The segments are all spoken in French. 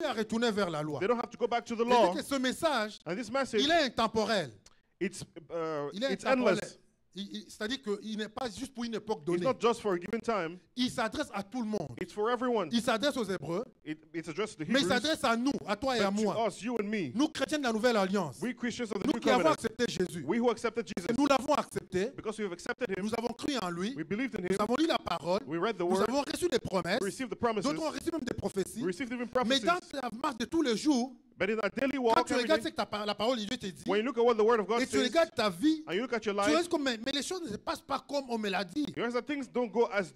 plus à retourner vers la loi. They don't have to go back to the Et law. que ce message, And this message, il est intemporel. it's Il est it's intemporel. endless. C'est-à-dire qu'il n'est pas juste pour une époque It's donnée. not just for a given time. Il s'adresse à tout le monde. It's for everyone. Il s'adresse aux Hébreux, It's addressed to the mais il Hebrews, s'adresse à nous, à toi et à but moi. to us, you and me. Nous, chrétiens de la Nouvelle Alliance, We Christians of the nous New qui avons Covenant, accepté Jésus, we who accepted Jesus, nous l'avons accepté, because we have accepted Him, nous avons cru en lui, we believed in nous Him, avons lu la parole, we read the nous Word, avons reçu des promesses, we received the promises, d'autres ont reçu même des prophéties. we received even Mais prophecies. dans la marche de tous les jours, But in our daily quand walk, tu every regardes day, ce que la parole de Dieu te dit, when you look at what the Word of God et tu says, regardes ta vie, and you look at your tu life, restes comme, mais les choses ne se passent pas comme on me l'a dit. you realize that things don't go as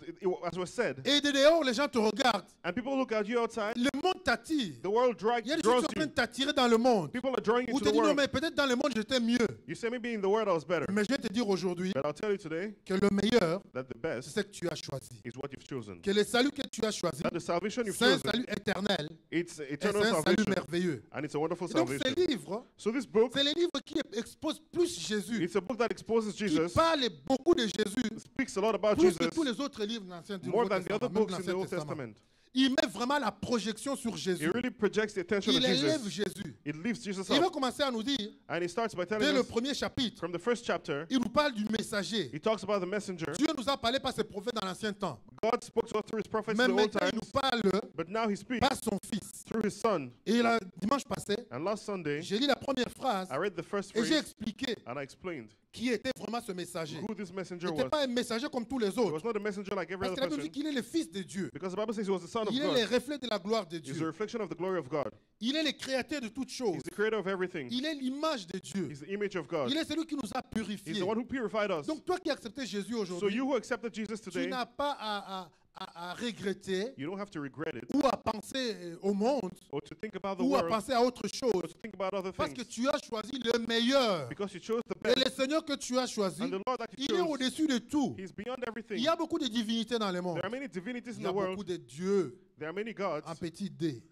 was said. Et de dehors, les gens te regardent. And people look at you outside, Le monde t'attire. the world Il y a des choses draws qui sont en train you. de t'attirer dans le monde. People are drawing you Ou to te the disent, non, world. mais peut-être dans le monde, j'étais mieux. You say maybe in the world I was better. Mais je vais te dire aujourd'hui But I'll tell you today que le meilleur, that the best c'est ce que tu as choisi. is what you've chosen. Que le salut que tu as choisi, That the salvation you've c'est un chosen, salut éternel. it's Et c'est eternal un salut salvation. merveilleux. And it's a wonderful Et donc, ce salvation. livre, So this book, c'est le livre qui expose plus Jésus, it's a book that exposes qui Jesus, parle beaucoup de Jésus, speaks a lot about plus Jesus, que tous les autres livres de l'Ancien more than the other Testament. Même books in the l'Ancien Old Testament. Testament. Il met vraiment la projection sur It Jésus. really projects the attention Il of élève Jesus. Jésus. It lifts Jesus Il va up. commencer à nous dire, And he starts by telling dès le us premier chapitre, from the first chapter, il nous parle du messager. he talks about the messenger. Dieu nous a parlé par ses prophètes dans l'Ancien temps. God spoke to us through his prophets Mais in the old maintenant, il times, nous parle but now he speaks par son Fils. through his son. Et le dimanche passé, And last Sunday, j'ai lu la première phrase I read the first et j'ai phrase expliqué and I explained qui était vraiment ce messager. who this messenger Il n'était was. pas un messager comme tous les He autres. was not a messenger like every Parce que other la Bible dit person, qu'il est le Fils de Dieu. because the Bible says he was the son of Il est le God. reflet de la gloire de He's a Dieu. reflection of the glory of God. Il est le créateur de toutes choses. He's the creator of everything. Il est l'image de Dieu. He's the image of God. Il est celui qui nous a He's purifiés. the one who purified us. Donc toi qui as accepté Jésus So aujourd'hui, you who accepted Jesus tu today, n'as pas à regretter you don't have to regret it ou à penser au monde or to think about the ou à world penser à autre or chose. to think about other Parce que things, tu as choisi le meilleur. because you chose the Et best. le Seigneur que tu as choisi, And the Lord that you il est chose, au-dessus de tout. He's beyond Il everything. y a beaucoup de divinités dans le monde. There are many divinities Il in y a the world. beaucoup de dieux There are many gods, en petit d.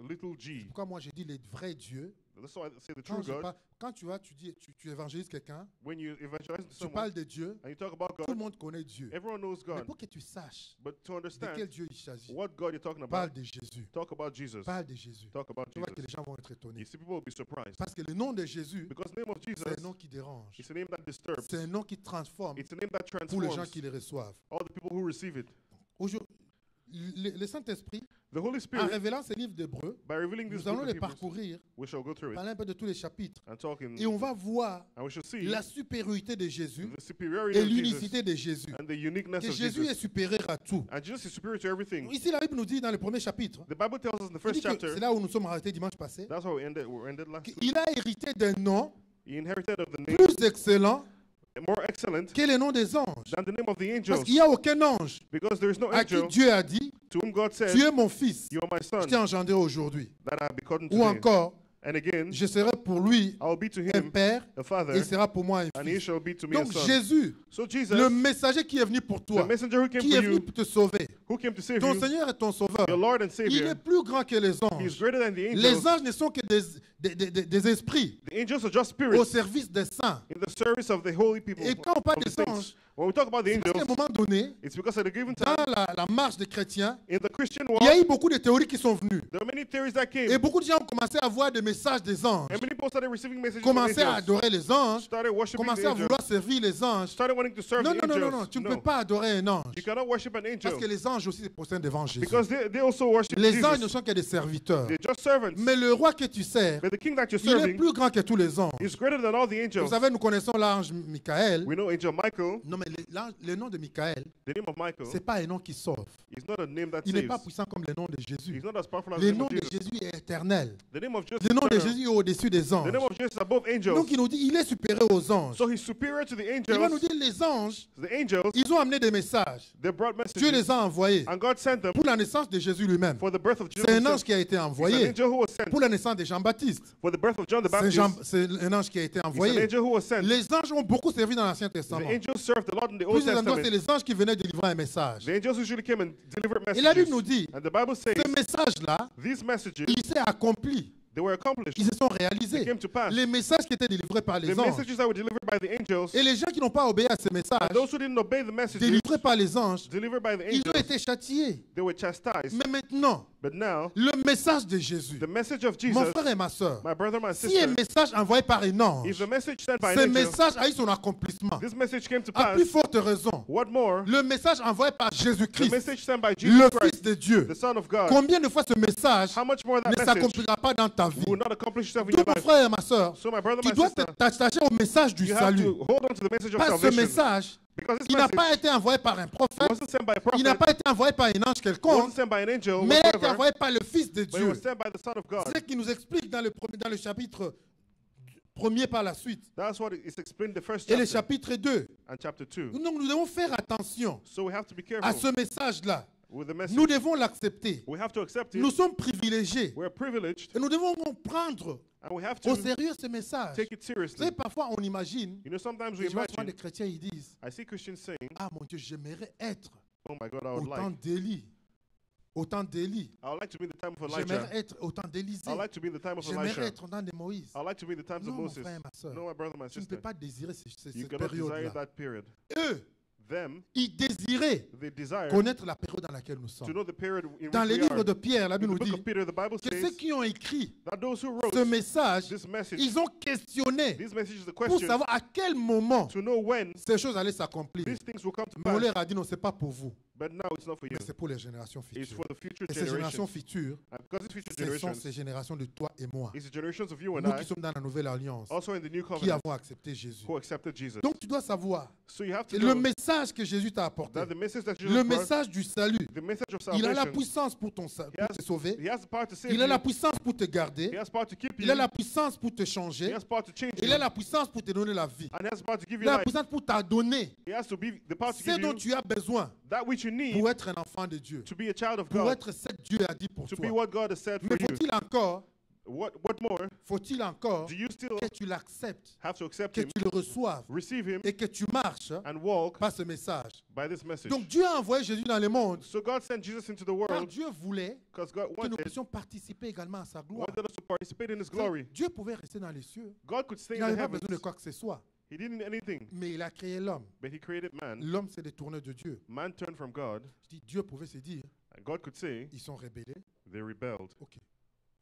little g. Pourquoi moi j'ai dit les vrais dieux? That's why I say the Quand, true God. quand tu vas, tu évangélises quelqu'un, When you evangelize to tu someone parles de Dieu, and you talk about tout le God, monde connaît Dieu. everyone knows Mais God. pour que tu saches But to de quel understand Dieu il s'agit, what God you're talking parle about, de Jésus. talk about Jesus. Parle de Jésus. Talk about Tu vois que les Jesus. gens vont être étonnés. You see, people will be surprised. Parce que le nom de Jésus, Because the name of Jesus, c'est un nom qui dérange. it's a name that disturbs. C'est un nom qui transforme It's a name that pour les gens transforms qui le reçoivent. all the people who receive it. Aujourd'hui, le Saint-Esprit, The Holy en Spirit, révélant ce livre d'Hébreux, by revealing this nous allons book les of Hebrews, parcourir, we shall go through it parler un peu de tous les chapitres. and talk in, Et on va voir and we shall see la supériorité de Jésus the superiority et of Jesus l'unicité de Jésus. and the uniqueness Que of Jésus est Jesus. supérieur à tout. And Jesus is superior to everything. Ici, la Bible nous dit dans le premier chapitre, The Bible tells us in the il first dit que chapter, c'est là où nous sommes arrêtés dimanche passé, that's how we ended last week. qu'il a hérité d'un nom He inherited of the name plus excellent more excellent que les noms des anges. than the name of the Parce angels. qu'il n'y a aucun ange Because there is no à qui angel Dieu a dit, to whom God said, tu es mon fils, you are my je t'ai son, engendré aujourd'hui. that I have begotten Ou today. encore, And again, je serai pour lui I will be to un him père a et father, il sera pour moi un and he fils. shall be to me a Donc son. Jésus, So Jesus, le messager qui est venu pour the toi, messenger who came qui for est venu you, pour te sauver, who came to save ton you, Seigneur est ton sauveur, your Lord and il Savior, est plus grand que les he is anges. greater than the Les angels. anges ne sont que des esprits The angels are just au spirits service des saints. in the service of the holy people, Et quand on parle of the des saints. anges, When we talk about the c'est parce qu'à un angels, moment donné, it's because at a given dans time, la marche des chrétiens, in the Christian il y a walk, eu beaucoup de théories qui sont venues. there are many theories that came. Et beaucoup de gens ont commencé à voir des messages des anges, And many people started receiving messages from commencé à angels, adorer les anges, started worshiping commencé the à angels, vouloir servir les anges. started wanting to serve Non, the non, non, angels. non, non, tu ne No, peux pas adorer un ange. you cannot worship an Parce angel que les anges aussi se prosternent devant Jésus. because they also worship Les anges ne Jesus. sont que des serviteurs. They're just servants. Mais le roi que tu sers, But the king that you're il est serving plus grand que tous les anges. is greater than all the Vous angels. savez, nous connaissons l'ange Michael. We know Angel Michael, Non, mais le nom de Michael, the name of ce Michael, n'est pas un nom qui sauve. is not a name that Il n'est pas saves. puissant comme le nom de Jésus. He's not as powerful as Le the name nom of de Jesus. Jésus est éternel. The name of Jesus Le nom de is eternal. Jésus est au-dessus des The anges. name of Jesus is above angels. Donc il nous dit, il est supérieur aux anges. So he's superior to the Il va nous angels. dire, les anges, The angels, ils ont amené des messages. they brought Dieu messages, les a envoyés and God sent them pour la naissance de Jésus lui-même. for the birth of Jesus. C'est un himself. ange qui a été It's an envoyé angel who was sent pour la naissance de Jean-Baptiste. for the birth of John the Baptist. C'est un ange qui a été It's an envoyé. angel who was sent. Les anges ont beaucoup servi dans l'Ancien The Testament. angels served the Lord in the Old Plusieurs endroits, c'est Testament. les anges qui venaient délivrer un message. The angels usually came and delivered Et la Bible messages. nous dit, And the Bible says ce message-là, these messages, il s'est accompli They were accomplished. Ils se sont They réalisés. came to pass. Les messages qui étaient délivrés par The les anges messages that were delivered by the angels, et les gens qui n'ont pas obéi à ces messages and those who didn't obey the messages délivrés par les anges, delivered by the ils ont angels, été châtiés. they were chastised. Mais maintenant, But now, le message de Jésus, the message of mon Jesus, frère et ma soeur, my brother, my si un sister, message envoyé par un ange, if the message sent by ce an angel, message a eu son accomplissement, this message came to à pass, plus forte raison, what more? le message envoyé par The Jésus-Christ, message sent by Jesus le Christ, Fils de Dieu, the Son of God, combien de fois ce message how much more that ne message s'accomplira pas dans ta vie? will not accomplish itself in your Donc, mon life? frère et ma soeur, So my brother, tu my dois sister, t'attacher au message du you have salut. to hold on to the message of Pas ce salvation. message, Because this il n'a message pas été envoyé par un prophète, wasn't sent by a il n'a prophet, pas été envoyé par un ange quelconque, wasn't sent by an angel, mais il a été whatsoever, envoyé par le Fils de but it Dieu. was sent by the Son of God. C'est ce qui nous explique dans le chapitre 1er par la suite That's what is explained in the first et le chapter chapitre 2. and chapter 2. Donc nous devons faire attention So we have to be à careful ce message-là. with the message. Nous devons l'accepter. We have to accept Nous it. sommes privilégiés We're privileged et nous devons prendre and we have au to sérieux ce message. take it Vous seriously. savez, parfois on imagine, You know, sometimes et we je vois souvent des imagine, chrétiens, ils disent, I see Christians saying, ah mon Dieu, j'aimerais être oh my God, au temps d'Élie, au temps d'Élie. I would like to be in the time of J'aimerais Elijah. être au temps d'Élisée. I would like to be in the time of J'aimerais Elisha. être au temps de Moïse. I would like to be in the times Non, of mon Moses. frère et ma soeur, No, my brother, my tu ne sister. peux pas désirer You cette cannot desire période-là. that period. Eux, Them, ils désiraient they desire connaître la période dans laquelle nous to sommes. know the period in Dans which les we livres are. de Pierre, la In Bible the nous book dit of Peter, the Bible que ceux says qui ont écrit that those who wrote ce message, this message, ils ont questionné this message is the pour question savoir à quel moment to know when ces choses allaient s'accomplir. these things will come to Mais on pass. leur a dit non, ce n'est pas pour vous, But now it's not for you. mais c'est pour les générations It's futures. for the future Et ces générations generations. futures, And because these future ce sont generations ces générations de toi et moi. is the generations of you and Nous I, qui sommes dans la nouvelle alliance, also in the new qui covenant, avons accepté Jésus. who accepted Jesus. Donc tu dois savoir So you have to le know message que Jésus t'a apporté, that the message that le Jesus brought, message du salut, the message of il a la salvation, puissance pour te sauver, he has the power to save il a la you, puissance pour te garder, he has power to keep il a you, la puissance pour te he changer, has power to change il you, a la puissance pour te donner la vie, and he has power to give il you a la life. puissance pour t'adonner He has to be the power to ce give dont you tu as besoin that which you need pour être un enfant de Dieu, to be a child of pour God, être ce que Dieu a dit pour to be toi. what God has said for Mais you. faut-il encore What more Faut-il encore do you still que tu l'acceptes, have to accept que him, tu le reçoives receive him, et que tu marches and walk par ce message. by this message? Donc Dieu a envoyé Jésus dans le monde So God sent Jesus into the car world Dieu voulait because God que nous wanted puissions participer également à sa gloire. us to participate in his glory. Dieu pouvait rester dans les cieux. God could stay Il in the n'avait pas heavens. besoin de quoi que ce soit. He didn't need anything, Mais il a créé l'homme. but he created man. L'homme s'est détourné de Dieu. Man turned from God, Je dis, Dieu pouvait se dire, and God could say, ils sont rébellés. they rebelled. Ok,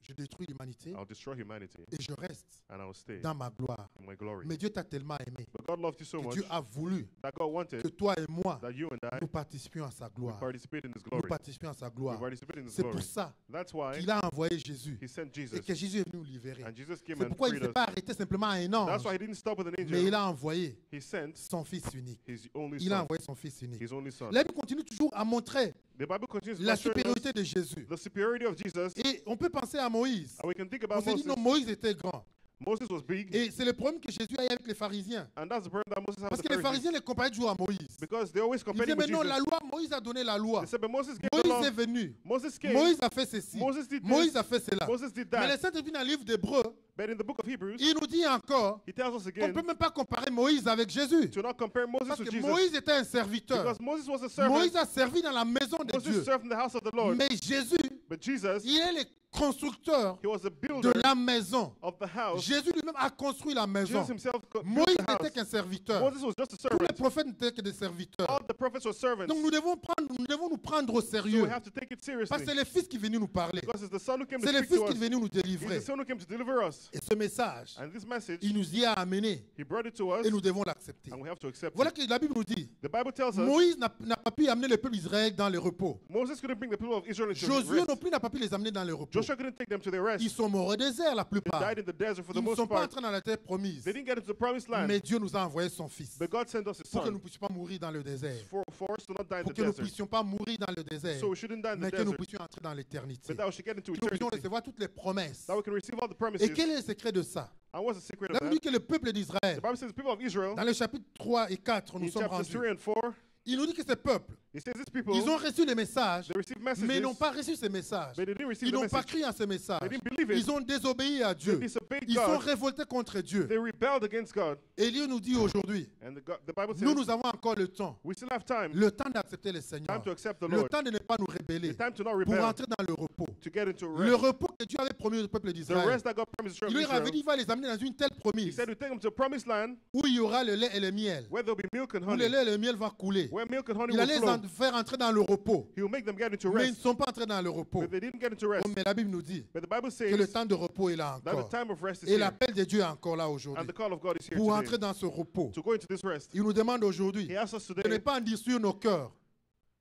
je détruis l'humanité I'll destroy humanity, et je reste and I will stay dans ma gloire. in my glory. Mais Dieu t'a tellement aimé But God loved you so que much Dieu a voulu that God que wanted toi et moi, that you and I nous participions à sa gloire. participate in his Nous glory. participions à sa We gloire. participate in his C'est pour glory. ça That's why qu'il a envoyé Jésus he sent et Jesus, que Jésus est venu nous libérer. and Jesus came C'est and pourquoi il ne freed s'est us. pas arrêté simplement à un That's ange, why he didn't stop with an mais il angel. a envoyé He sent son Fils unique. his only Il a son. envoyé son Fils unique. His only son. La Bible continue toujours à montrer The Bible continues la by showing us supériorité de Jésus. the superiority of Jesus, Et on peut penser à Moïse. and we can think On about s'est dit, Moses. non, Moïse était grand. Moses was big, Et c'est le problème que Jésus a eu avec les pharisiens. and that's the problem that Moses has Parce with que the les Pharisees. pharisiens les comparaient toujours à Moïse. Because they always Ils compare disaient, him mais with non, la Jesus. loi, Moïse a donné la loi. They said, but Moses gave the Moïse law. est venu. Moses came. Moïse a fait ceci. Moses did Moïse this. a fait cela. Moses did Mais that. le Saint-Esprit dans le livre d'Hébreux, But in the book of Hebrews, il nous dit encore he tells us qu'on again ne peut même pas comparer Moïse avec Jésus. to not compare Moses Parce with que Jesus. Moïse était un serviteur. Because Moses was a servant. Moïse a servi dans la maison de Moses Dieu. served in the house of the Lord. Mais Jésus, But Jesus, il est le constructeur he was a de builder la maison. of the house. Jésus lui-même a construit la maison. Jesus himself built Moïse the n'était house. qu'un serviteur. Moses was just a Tous les servant. prophètes n'étaient que des serviteurs. All the prophets were servants. Donc nous devons nous prendre au So sérieux. we have to take it Parce que seriously. c'est le Fils qui est venu nous parler. Because it's the Son who came to C'est le speak Fils to qui us. est venu nous He's délivrer. the Son who came to deliver us. Et ce message, And this message, il nous y a amené he brought it to us, et nous devons l'accepter. and we have to accept Voilà it. que la Bible nous dit. The Bible tells us Moïse n'a pas pu amener le peuple d'Israël dans le repos. Moses couldn't bring the people of Israel into Josué rest. non plus n'a pas pu les amener dans le repos. Joshua couldn't take them to their rest. Ils sont morts au désert la They plupart. died in the desert for the Ils ne most sont pas part. entrés dans la terre promise. They didn't get into the promised land. Mais Dieu nous a envoyé son Fils But God sent us his pour que nous son ne puissions pas mourir dans le désert. for us to not die in Pour the que nous ne desert. puissions pas mourir dans le désert. So we shouldn't die in Mais the que nous desert. puissions entrer dans l'éternité. But that we should get into Que nous puissions eternity. recevoir toutes les promesses. That we can receive all the Et promises. quel est le secret de ça? And what's the secret La of Bible that? dit que le peuple d'Israël, The Bible says the people of Israel, dans les chapitres 3 et 4, nous in sommes chapters rendus. 3 and 4, Il nous dit que ce peuple, it says these people, ils ont reçu les messages, they received mais messages, n'ont pas reçu ces messages. but they didn't receive Ils the n'ont pas message. cru à ces messages. They didn't believe it. Ils ont désobéi à They Dieu. disobeyed disobeyed Ils sont God. révoltés contre Dieu. They rebelled against God. Et Dieu nous dit aujourd'hui, And the Bible says nous avons encore le temps. we still have time. Le temps d'accepter le Time Seigneur. to accept the Le Lord. temps de ne pas nous rébeller. The time to not Pour rebel. entrer dans le repos. To get into Le rest. repos que Dieu avait promis au peuple The d'Israël. rest that God promised Il Israel. leur avait dit, il va les amener dans une telle He promise said we take them to a promised land où il y aura le lait et le miel. where there'll be milk and Où le honey. lait et le miel va couler. Where milk and honey Il will allait flow. les faire entrer dans le repos. He will make them get into Mais ils ne rest. sont pas entrés dans le repos. But they didn't get into rest. Oh, mais la Bible nous dit But the Bible que le says temps de repos est là that the encore. time of rest is Et here. l'appel de Dieu est encore là And aujourd'hui. the call of God is here Pour today. entrer dans ce repos. To go into this rest. Il nous demande aujourd'hui He asks us de ne today pas endurcir nos cœurs.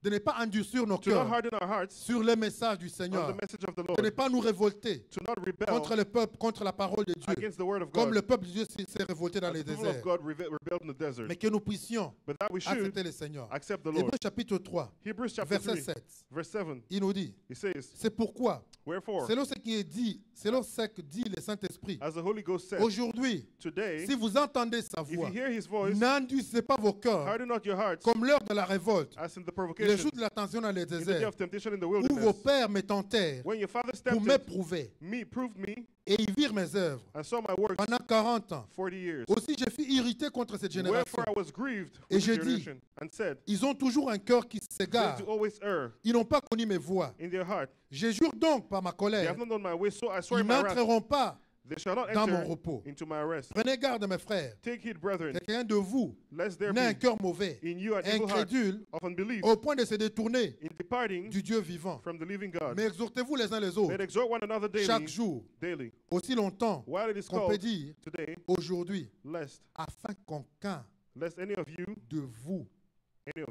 De ne pas endurcir nos to not cœurs harden our hearts sur le message du on Seigneur. the message of the De ne Lord. pas nous révolter To not rebel contre le peuple, contre la parole de Dieu. against the word of Comme God. le peuple de Dieu s'est révolté dans As les the people of déserts. God rebelled in the desert. Mais que nous puissions But that we should accepter le Seigneur. accept the Hébreux Lord. chapitre 3, Hebrews chapter verset 3, 7. verse 7. Il nous dit, He says, c'est pourquoi, wherefore, selon ce qui est dit, selon ce que dit le Saint-Esprit, as the Holy Ghost said, aujourd'hui, today, si vous entendez sa if you voix, hear his voice, n'endurcissez pas vos cœurs harden not your hearts, comme l'heure de la révolte, as in the le provocation, jour de la tension dans les in the day déserts, of temptation in the où vos wilderness, pères me tentèrent when your fathers pour tempted m'éprouver proved me, et ils virent mes œuvres and saw my works pendant 40 ans. 40 years. Aussi, je fus irrité contre cette génération. Wherefore I was grieved Et with je this dis, generation, and said, Ils ont toujours un cœur qui they s'égare. do always err Ils n'ont pas connu mes voies. in their heart. Je jure donc par ma They colère, have not known my way, so I swear ils in my wrath, n'entreront pas they shall not dans mon enter repos. into my rest. Prenez garde, mes frères. Take heed, brethren, Quelqu'un de vous lest there n'ait un be cœur mauvais, in you an evil heart incrédule, of unbelief, au point de se détourner in departing du Dieu vivant. from the living God. Mais exhortez-vous les uns les But autres, exhort one another chaque daily, jour, daily, aussi longtemps while it is qu'on peut called dire today, aujourd'hui, lest afin qu'aucun lest any of vous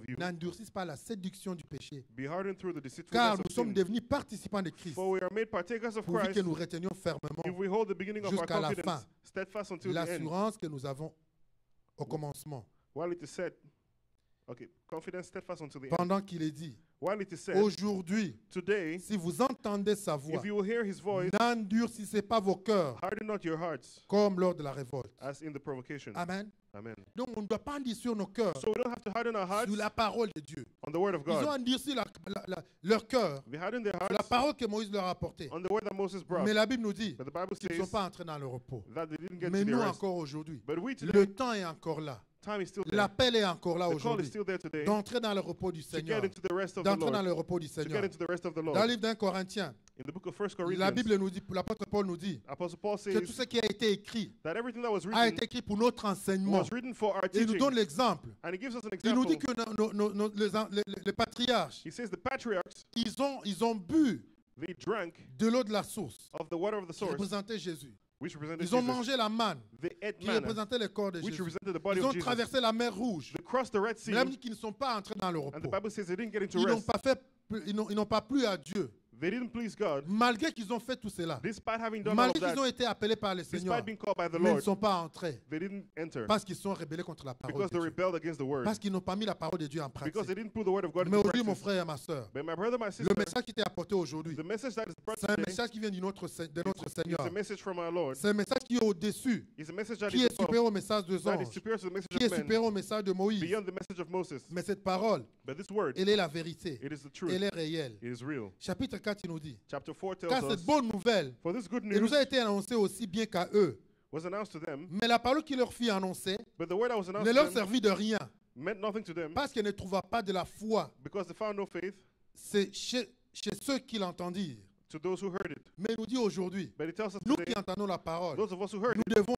you n'endurcisse pas la séduction du péché. be hardened through the Car deceitfulness nous of sommes sin. devenus participants de Christ, For we are made partakers of pourvu que Christ nous retenions fermement if we hold the beginning of our jusqu'à la fin confidence steadfast until the end. l'assurance que nous avons au commencement. While it is said, okay, confidence steadfast until the end. Pendant qu'il est dit, While it is said, aujourd'hui, today, si vous entendez sa voix, if you will hear his voice, n'endurcissez pas vos cœurs harden not your hearts, comme lors de la révolte. as in the provocation. Amen. Amen. Donc on ne doit pas endurcir nos cœurs So we don't have to harden our hearts sur la parole de Dieu. on the word of Ils ont God. endurci leur cœur They hardened their sur la hearts parole que Moïse leur a apportée. on the word that Moses brought. Mais la Bible nous dit But the Bible qu'ils ne sont says pas entrés dans le repos. that they didn't get Mais to nous their rest. encore aujourd'hui, But we today, le temps est encore là. time is still there. L'appel est encore là The call is aujourd'hui. still there today D'entrer dans le repos du to Seigneur. get into the rest of the D'entrer dans Lord. le repos du To Seigneur. get into the rest of the Dans le Lord. livre d'un Corinthien, In the book of 1 la Corinthians, Bible nous dit, l'apôtre Paul nous dit Apostle Paul que tout says ce qui a été écrit that everything that was a written été écrit pour notre enseignement. was written for our Et il nous teaching. donne l'exemple. And he gives us an Il nous example. dit que les patriarches, He says the patriarchs, ils ont bu they drank de l'eau de la source of the water of the qui source, représentait Jésus. which represented Ils ont Jesus. mangé la manne They ate qui manna, représentait le corps de which Jésus. represented the body Ils of ont Jesus. traversé la mer Rouge. They crossed the Red Mais Sea, la Bible dit qu'ils ne sont pas entrés dans le and the repos. Bible says they didn't get into Ils n'ont rest. pas fait, ils n'ont pas plu à Dieu. They didn't please God, Malgré qu'ils ont fait tout cela. despite having done all Malgré of qu'ils that, ont été appelés par le Seigneur. despite being called by the Mais ils ne Lord. sont pas entrés. They didn't enter Parce qu'ils sont rebellés contre la parole because de they Dieu. rebelled against the word, Parce qu'ils n'ont pas mis la parole de Dieu en because pratique. they didn't put the word of God Mais into aujourd'hui, mon practice. frère et ma soeur, But my brother, my le sister, message qui t'est apporté aujourd'hui, the message that is brought c'est un today message qui vient de notre is Seigneur. a message from our Lord. C'est un message qui est au-dessus, It's a message that qui is est above, supérieur au message des that is anges, superior to the message qui est of men, supérieur au message de Moïse. beyond the message of Moses. Mais cette parole, But this word, elle est la vérité. it is the truth. Elle est réelle. It is real. Chapitre 4, il nous dit, Chapter 4 tells car us, cette bonne nouvelle, for this good elle news nous a été annoncée aussi bien qu'à eux. was announced to them, Mais la parole qui leur fut annoncée but the word that was announced ne to leur them servit de rien, meant nothing to them parce qu'elle ne trouva pas de la foi. because they found no faith C'est chez ceux qui l'entendirent. to those who heard it. Mais il nous dit aujourd'hui, But it tells us nous today, qui entendons la parole, those of us who heard nous it, devons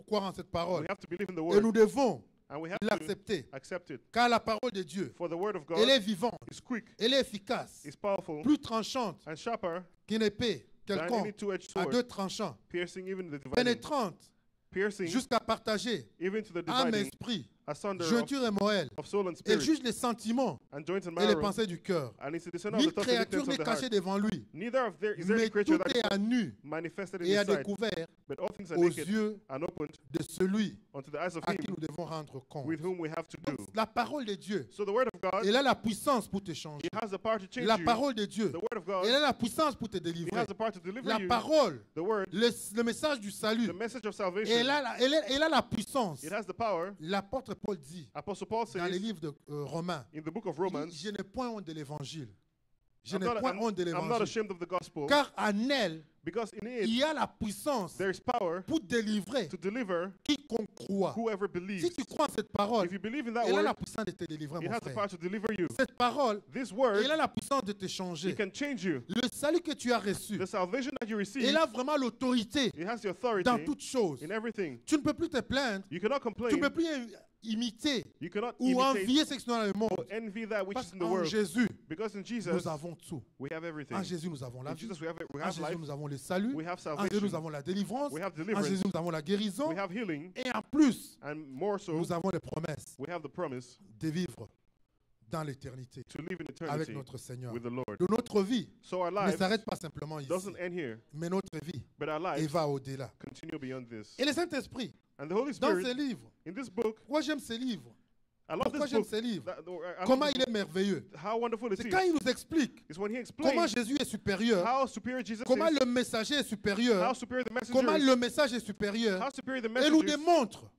croire en cette we parole. have to believe in the Et word nous devons and we have to l'accepter. accept it. Car la parole de Dieu, For the word of elle God est vivante, is quick, elle est efficace, is powerful, plus tranchante and sharper qu'une épée than any quelconque two-edged à sword, deux tranchants, piercing even the dividing, pénétrante piercing jusqu'à partager even to the âme, dividing esprit, asunder jointure et moelle. of soul and Elle spirit, juge les sentiments and joints and et les marrow, pensées du cœur. and is the discerner of Nulle the thoughts and créature intents n'est of the heart. cachée devant lui, Neither of there is there mais any creature tout that est à is nu manifested in et à his sight, découvert but all things are aux naked yeux and opened de celui unto the eyes of à him qui nous devons rendre compte. with whom we have to do. Donc, la parole de Dieu, So the word of God, elle a la puissance pour te changer. it has the power to change La you. parole de Dieu, The word of God, elle a la puissance pour te it délivrer. has the power to deliver La you. parole, The word, le message du salut, the message of salvation, elle a la puissance. it has the power. L'apôtre Paul dit Apostle Paul dans les says livres de Romains, in the book of il Romans, dit, je n'ai point honte de l'évangile. Je I'm n'ai point honte de not l'évangile. ashamed of the gospel, Car en elle, Because in il it, y a la puissance there is power pour délivrer to deliver quiconque croit. whoever Si believes. tu crois en cette parole, If you believe in that elle a la word, puissance de te délivrer, it mon has the frère. power to deliver you. Cette parole, This word, elle a la puissance de te changer. it can change you. Le salut que tu as reçu, The salvation that you receive, elle a vraiment l'autorité it has the dans authority toutes choses. in everything. Tu ne peux plus te plaindre, You cannot tu ne complain. peux plus imiter You cannot ou imitate envier ce qui est dans le or monde. envy that which Parce is in the qu'en world. Jésus, Because in Jesus, nous avons tout. we have everything. En Jésus, nous avons la In vie. Jesus, we En have Jésus, life. nous avons le salut. We have En Jésus, salvation. nous avons la délivrance. We have En deliverance. Jésus, nous avons la guérison. We have healing. Et en plus, And more so, nous avons les promesses we have the promise de vivre dans l'éternité to live in avec eternity notre Seigneur. with the Lord. De notre vie So our ne lives s'arrête pas simplement ici, doesn't end here, mais notre vie but our elle lives va au-delà. continue beyond this. Et le Saint-Esprit, And the Holy dans ces Spirit, livres, in this book, pourquoi j'aime ces livres? I love Pourquoi this j'aime book. ces livres? I love Comment this il book. est merveilleux. How wonderful it C'est quand is. il nous explique It's when he comment explains Jésus est supérieur, how superior Jesus comment is, le messager est supérieur, how superior the messenger comment is, le message est supérieur, how superior the et nous message is, démontre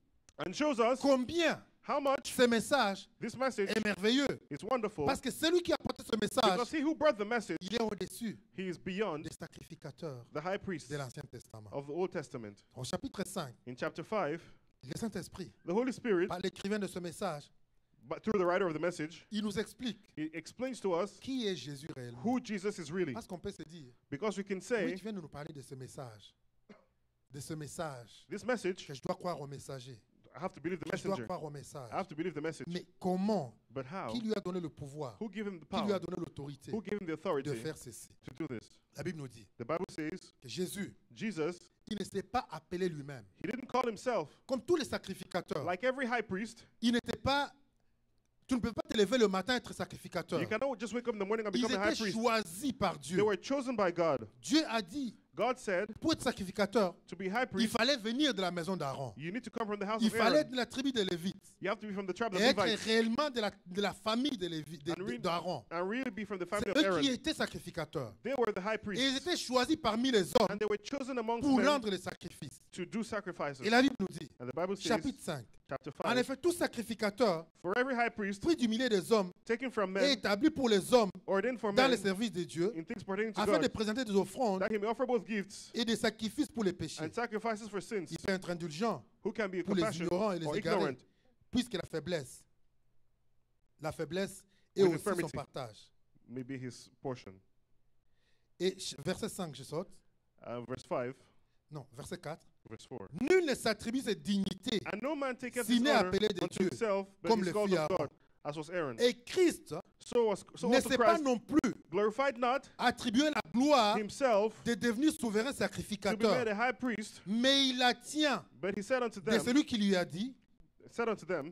and shows us combien how much ce message this message est merveilleux. is wonderful. Parce que celui qui a apporté ce message, Because he who brought the message, il est au-dessus he is beyond des sacrificateurs the high priest de l'Ancien Testament. of the Old Testament. Au chapitre 5, In chapter 5, le Saint-Esprit, the Holy Spirit, par l'écrivain de ce message, but through the writer of the message, il nous explique he explains to us qui est Jésus réellement. who Jesus is really. Parce qu'on peut se dire, Because we can oui, say, tu viens de nous parler de ce message. De ce message. this message, Que je dois croire au messager. I have to believe the Que je dois messenger. croire au message. I have to believe the message. Mais comment? But how? Qui lui a donné le pouvoir? Who gave him the Qui lui a power? donné l'autorité Who gave him the de authority faire ceci? to do this? La Bible nous dit The Bible says que Jésus, Jesus, il ne s'est pas appelé lui-même. he didn't call himself Comme tous les sacrificateurs, like every high priest. il n'était pas... Tu ne peux pas te lever le matin et être sacrificateur. You cannot just wake up in the morning and Ils become a high étaient priest. choisis par They Dieu. were chosen by God. Dieu a dit, God said pour être sacrificateur, to be high il priest, fallait venir de la maison d'Aaron. you need to come from the house Il of fallait Aaron. être de la tribu de Lévite. You have to be from the tribe of Et être Levites réellement de la famille de d'Aaron. and really be from the family C'est of eux Aaron. qui étaient sacrificateurs. They were the high Et ils priests, étaient choisis parmi les hommes and they were chosen amongst pour men rendre les sacrifices. to do sacrifices. Et la Bible nous dit, And the Bible says, chapitre 5, chapter en 5, effet, tout sacrificateur for every high priest pris du milieu des hommes taken from et men, établi pour les hommes ordained for dans men le service de Dieu, in things pertaining to afin de God, présenter des offrandes that he may offer both gifts et des sacrifices pour les péchés. and sacrifices for sins. Il peut être indulgent Who can be pour les compassionate ignorants et les or égarés, ignorant puisque la faiblesse est With aussi son infirmity. partage. may be his portion. Et verset 5, je saute. Verse 5, Non, verset 4. verse 4. Nul ne s'attribue cette dignité, And no man taketh Si his n'est honor appelé de unto Dieu, himself, but comme is le called fit of Aaron. God, as was Aaron. Et Christ So ne also s'est pas Christ non plus glorified not attribué la gloire himself de devenir souverain to be sacrificateur, made a high priest, mais il la tient but he said unto de them, celui qui lui a dit,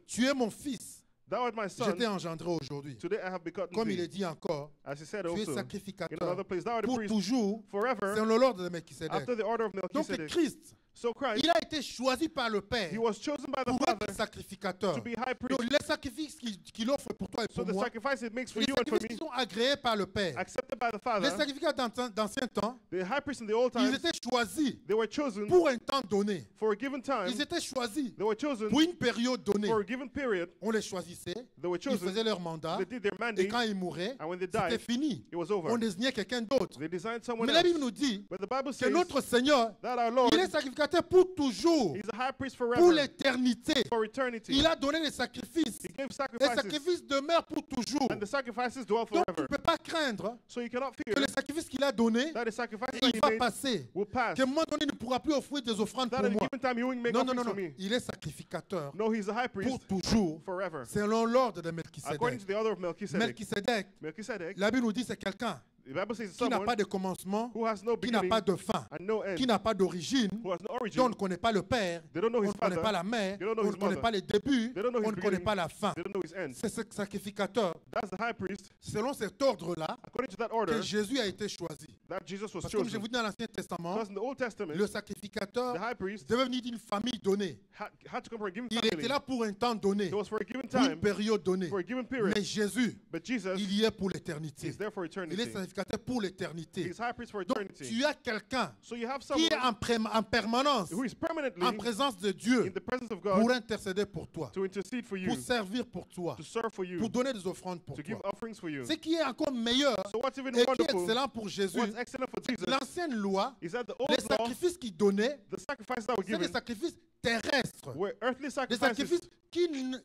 tu es mon fils, Thou art my je son, t'ai engendré aujourd'hui. today I have begotten Comme il thee. est dit encore, As he said tu es also in sacrificateur another place, thou art a pour priest toujours, forever selon l'ordre de Melchisedec. after the order of Donc Melchizedek. Christ, So Christ, il a été choisi par le Père he was chosen by the pour Father être sacrificateur. to be high Donc priest. les sacrifices qu'il offre pour toi et So pour the moi, sacrifice it makes for les you and for sacrifices me, qui sont agréés par le Père. accepted by the Les Father, sacrificateurs d'ancien temps, the high priest in the old ils times, étaient choisis they were chosen pour un temps donné. for a given time. Ils étaient choisis They were chosen pour une période donnée. for a given period. On les choisissait, They were ils chosen. faisaient leur mandat, They did their et mandate, quand ils mouraient, and when they c'était died, fini. it was On over. désignait quelqu'un d'autre. They designed someone Mais la else. Bible nous dit But the Bible que says notre Seigneur, that our Lord, il est sacrificateur pour toujours, he's a high priest pour forever, l'éternité. for eternity. Il a donné les sacrifices. He gave Les sacrifices, sacrifices demeurent pour toujours. and the sacrifices dwell Donc tu ne forever. peux pas craindre So you cannot que fear les sacrifices qu'il a donnés, that the sacrifices il that he va made passer. will pass. Qu'à un moment donné, il ne pourra plus offrir des offrandes That pour at a moi. given time he won't make Non, non, offerings non, for non. me. Il est sacrificateur No, he's a high pour priest toujours, forever. selon l'ordre de According Melchisedec. to the order of Melchizedek. Melchisedec, Melchizedek, la Bible nous dit c'est quelqu'un the Bible says qui n'a someone pas de commencement, who has no qui n'a beginning pas de fin, and no end, qui n'a pas d'origine, who has no dont on origin, ne connaît pas le père, they don't know on his ne connaît father, pas la mère, they don't know on his ne connaît mother, pas les débuts, they don't know on his ne connaît beginning, pas la fin. they don't know his end. C'est ce sacrificateur, That's the high priest, selon cet ordre-là, according to that order, que Jésus a été choisi. that Jesus was Parce que comme je chosen. vous dis dans l'Ancien Testament, Because in the Old Testament, le the sacrificateur high priest devait venir d'une famille donnée. had to come from a given Il family. était là pour un temps donné, It was for a given pour une time, période donnée. for a given period. Mais Jésus, But Jesus il y est pour l'éternité. is there for Il est eternity. sacrificateur pour l'éternité. He's high priest for Donc, eternity. tu as quelqu'un So you have qui someone est en permanence, who is permanently en présence de Dieu, in the presence of pour God intercéder pour toi, to intercede for you, pour servir pour toi, to serve for you, pour donner des offrandes pour to give toi. offerings for you. Ce qui est encore meilleur So what's even et qui est wonderful, excellent pour Jésus, what's excellent for Jesus, l'ancienne loi, is that the les old law, sacrifices qu'il donnait, the sacrifices that were c'est des given, sacrifices terrestres, were earthly des sacrifices, sacrifices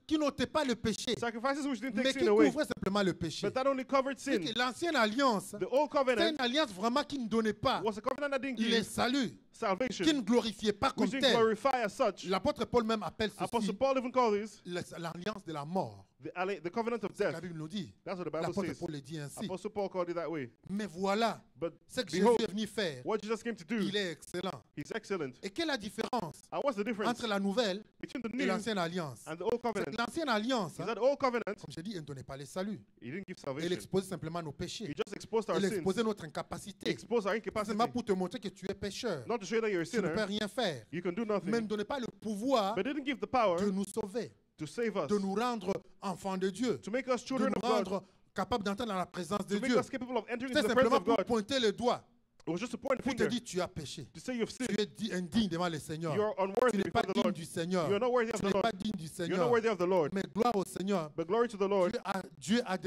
qui n'ôtaient pas le péché, sacrifices which didn't mais take qui sin away, couvraient simplement le péché. but that only covered C'est sin. que l'ancienne alliance, The old c'est covenant une alliance vraiment qui ne donnait pas was a covenant that didn't les give saluts, salvation, qui ne glorifiait pas comme which didn't tel. glorify as such. L'apôtre Paul même appelle Apostle ceci Paul even called this l'alliance de la mort. the covenant of La death. Bible nous dit. That's what the Bible L'apôtre says. Paul le dit ainsi. Apostle Paul called it that way. Mais voilà, But ce que Jésus behold, est venu faire, what Jesus came to do, il est excellent. he's excellent. Et quelle est la différence And what's the difference entre la nouvelle between the et new l'ancienne alliance? and the old C'est que covenant? l'ancienne alliance, Is that the old covenant, comme je dis, elle ne donnait pas les saluts. he didn't give Elle salvation. exposait simplement nos He péchés. just exposed our Elle sins. exposait notre He incapacité. exposed our incapacity. Simplement pour te montrer que tu es pécheur. Not to show you that you're a Tu ne peux sinner. rien faire. You can do Mais ne nothing. donnait pas le pouvoir But it didn't give the power de nous sauver, to save us, de nous rendre enfants de Dieu, to make us de children nous of God, rendre capables d'entrer dans la présence de to make Dieu. us capable of entering C'est into the presence simplement of pour God. pointer le doigt, It was just to point the pour te finger dire tu as péché. to say you've Tu sinned. es indigne devant le Seigneur. You're Tu unworthy n'es pas before the digne Lord. du Seigneur. You're not worthy of Tu the n'es Lord. pas digne du You're not Seigneur. worthy of the Lord. Mais gloire au Seigneur. But glory to the Lord Dieu a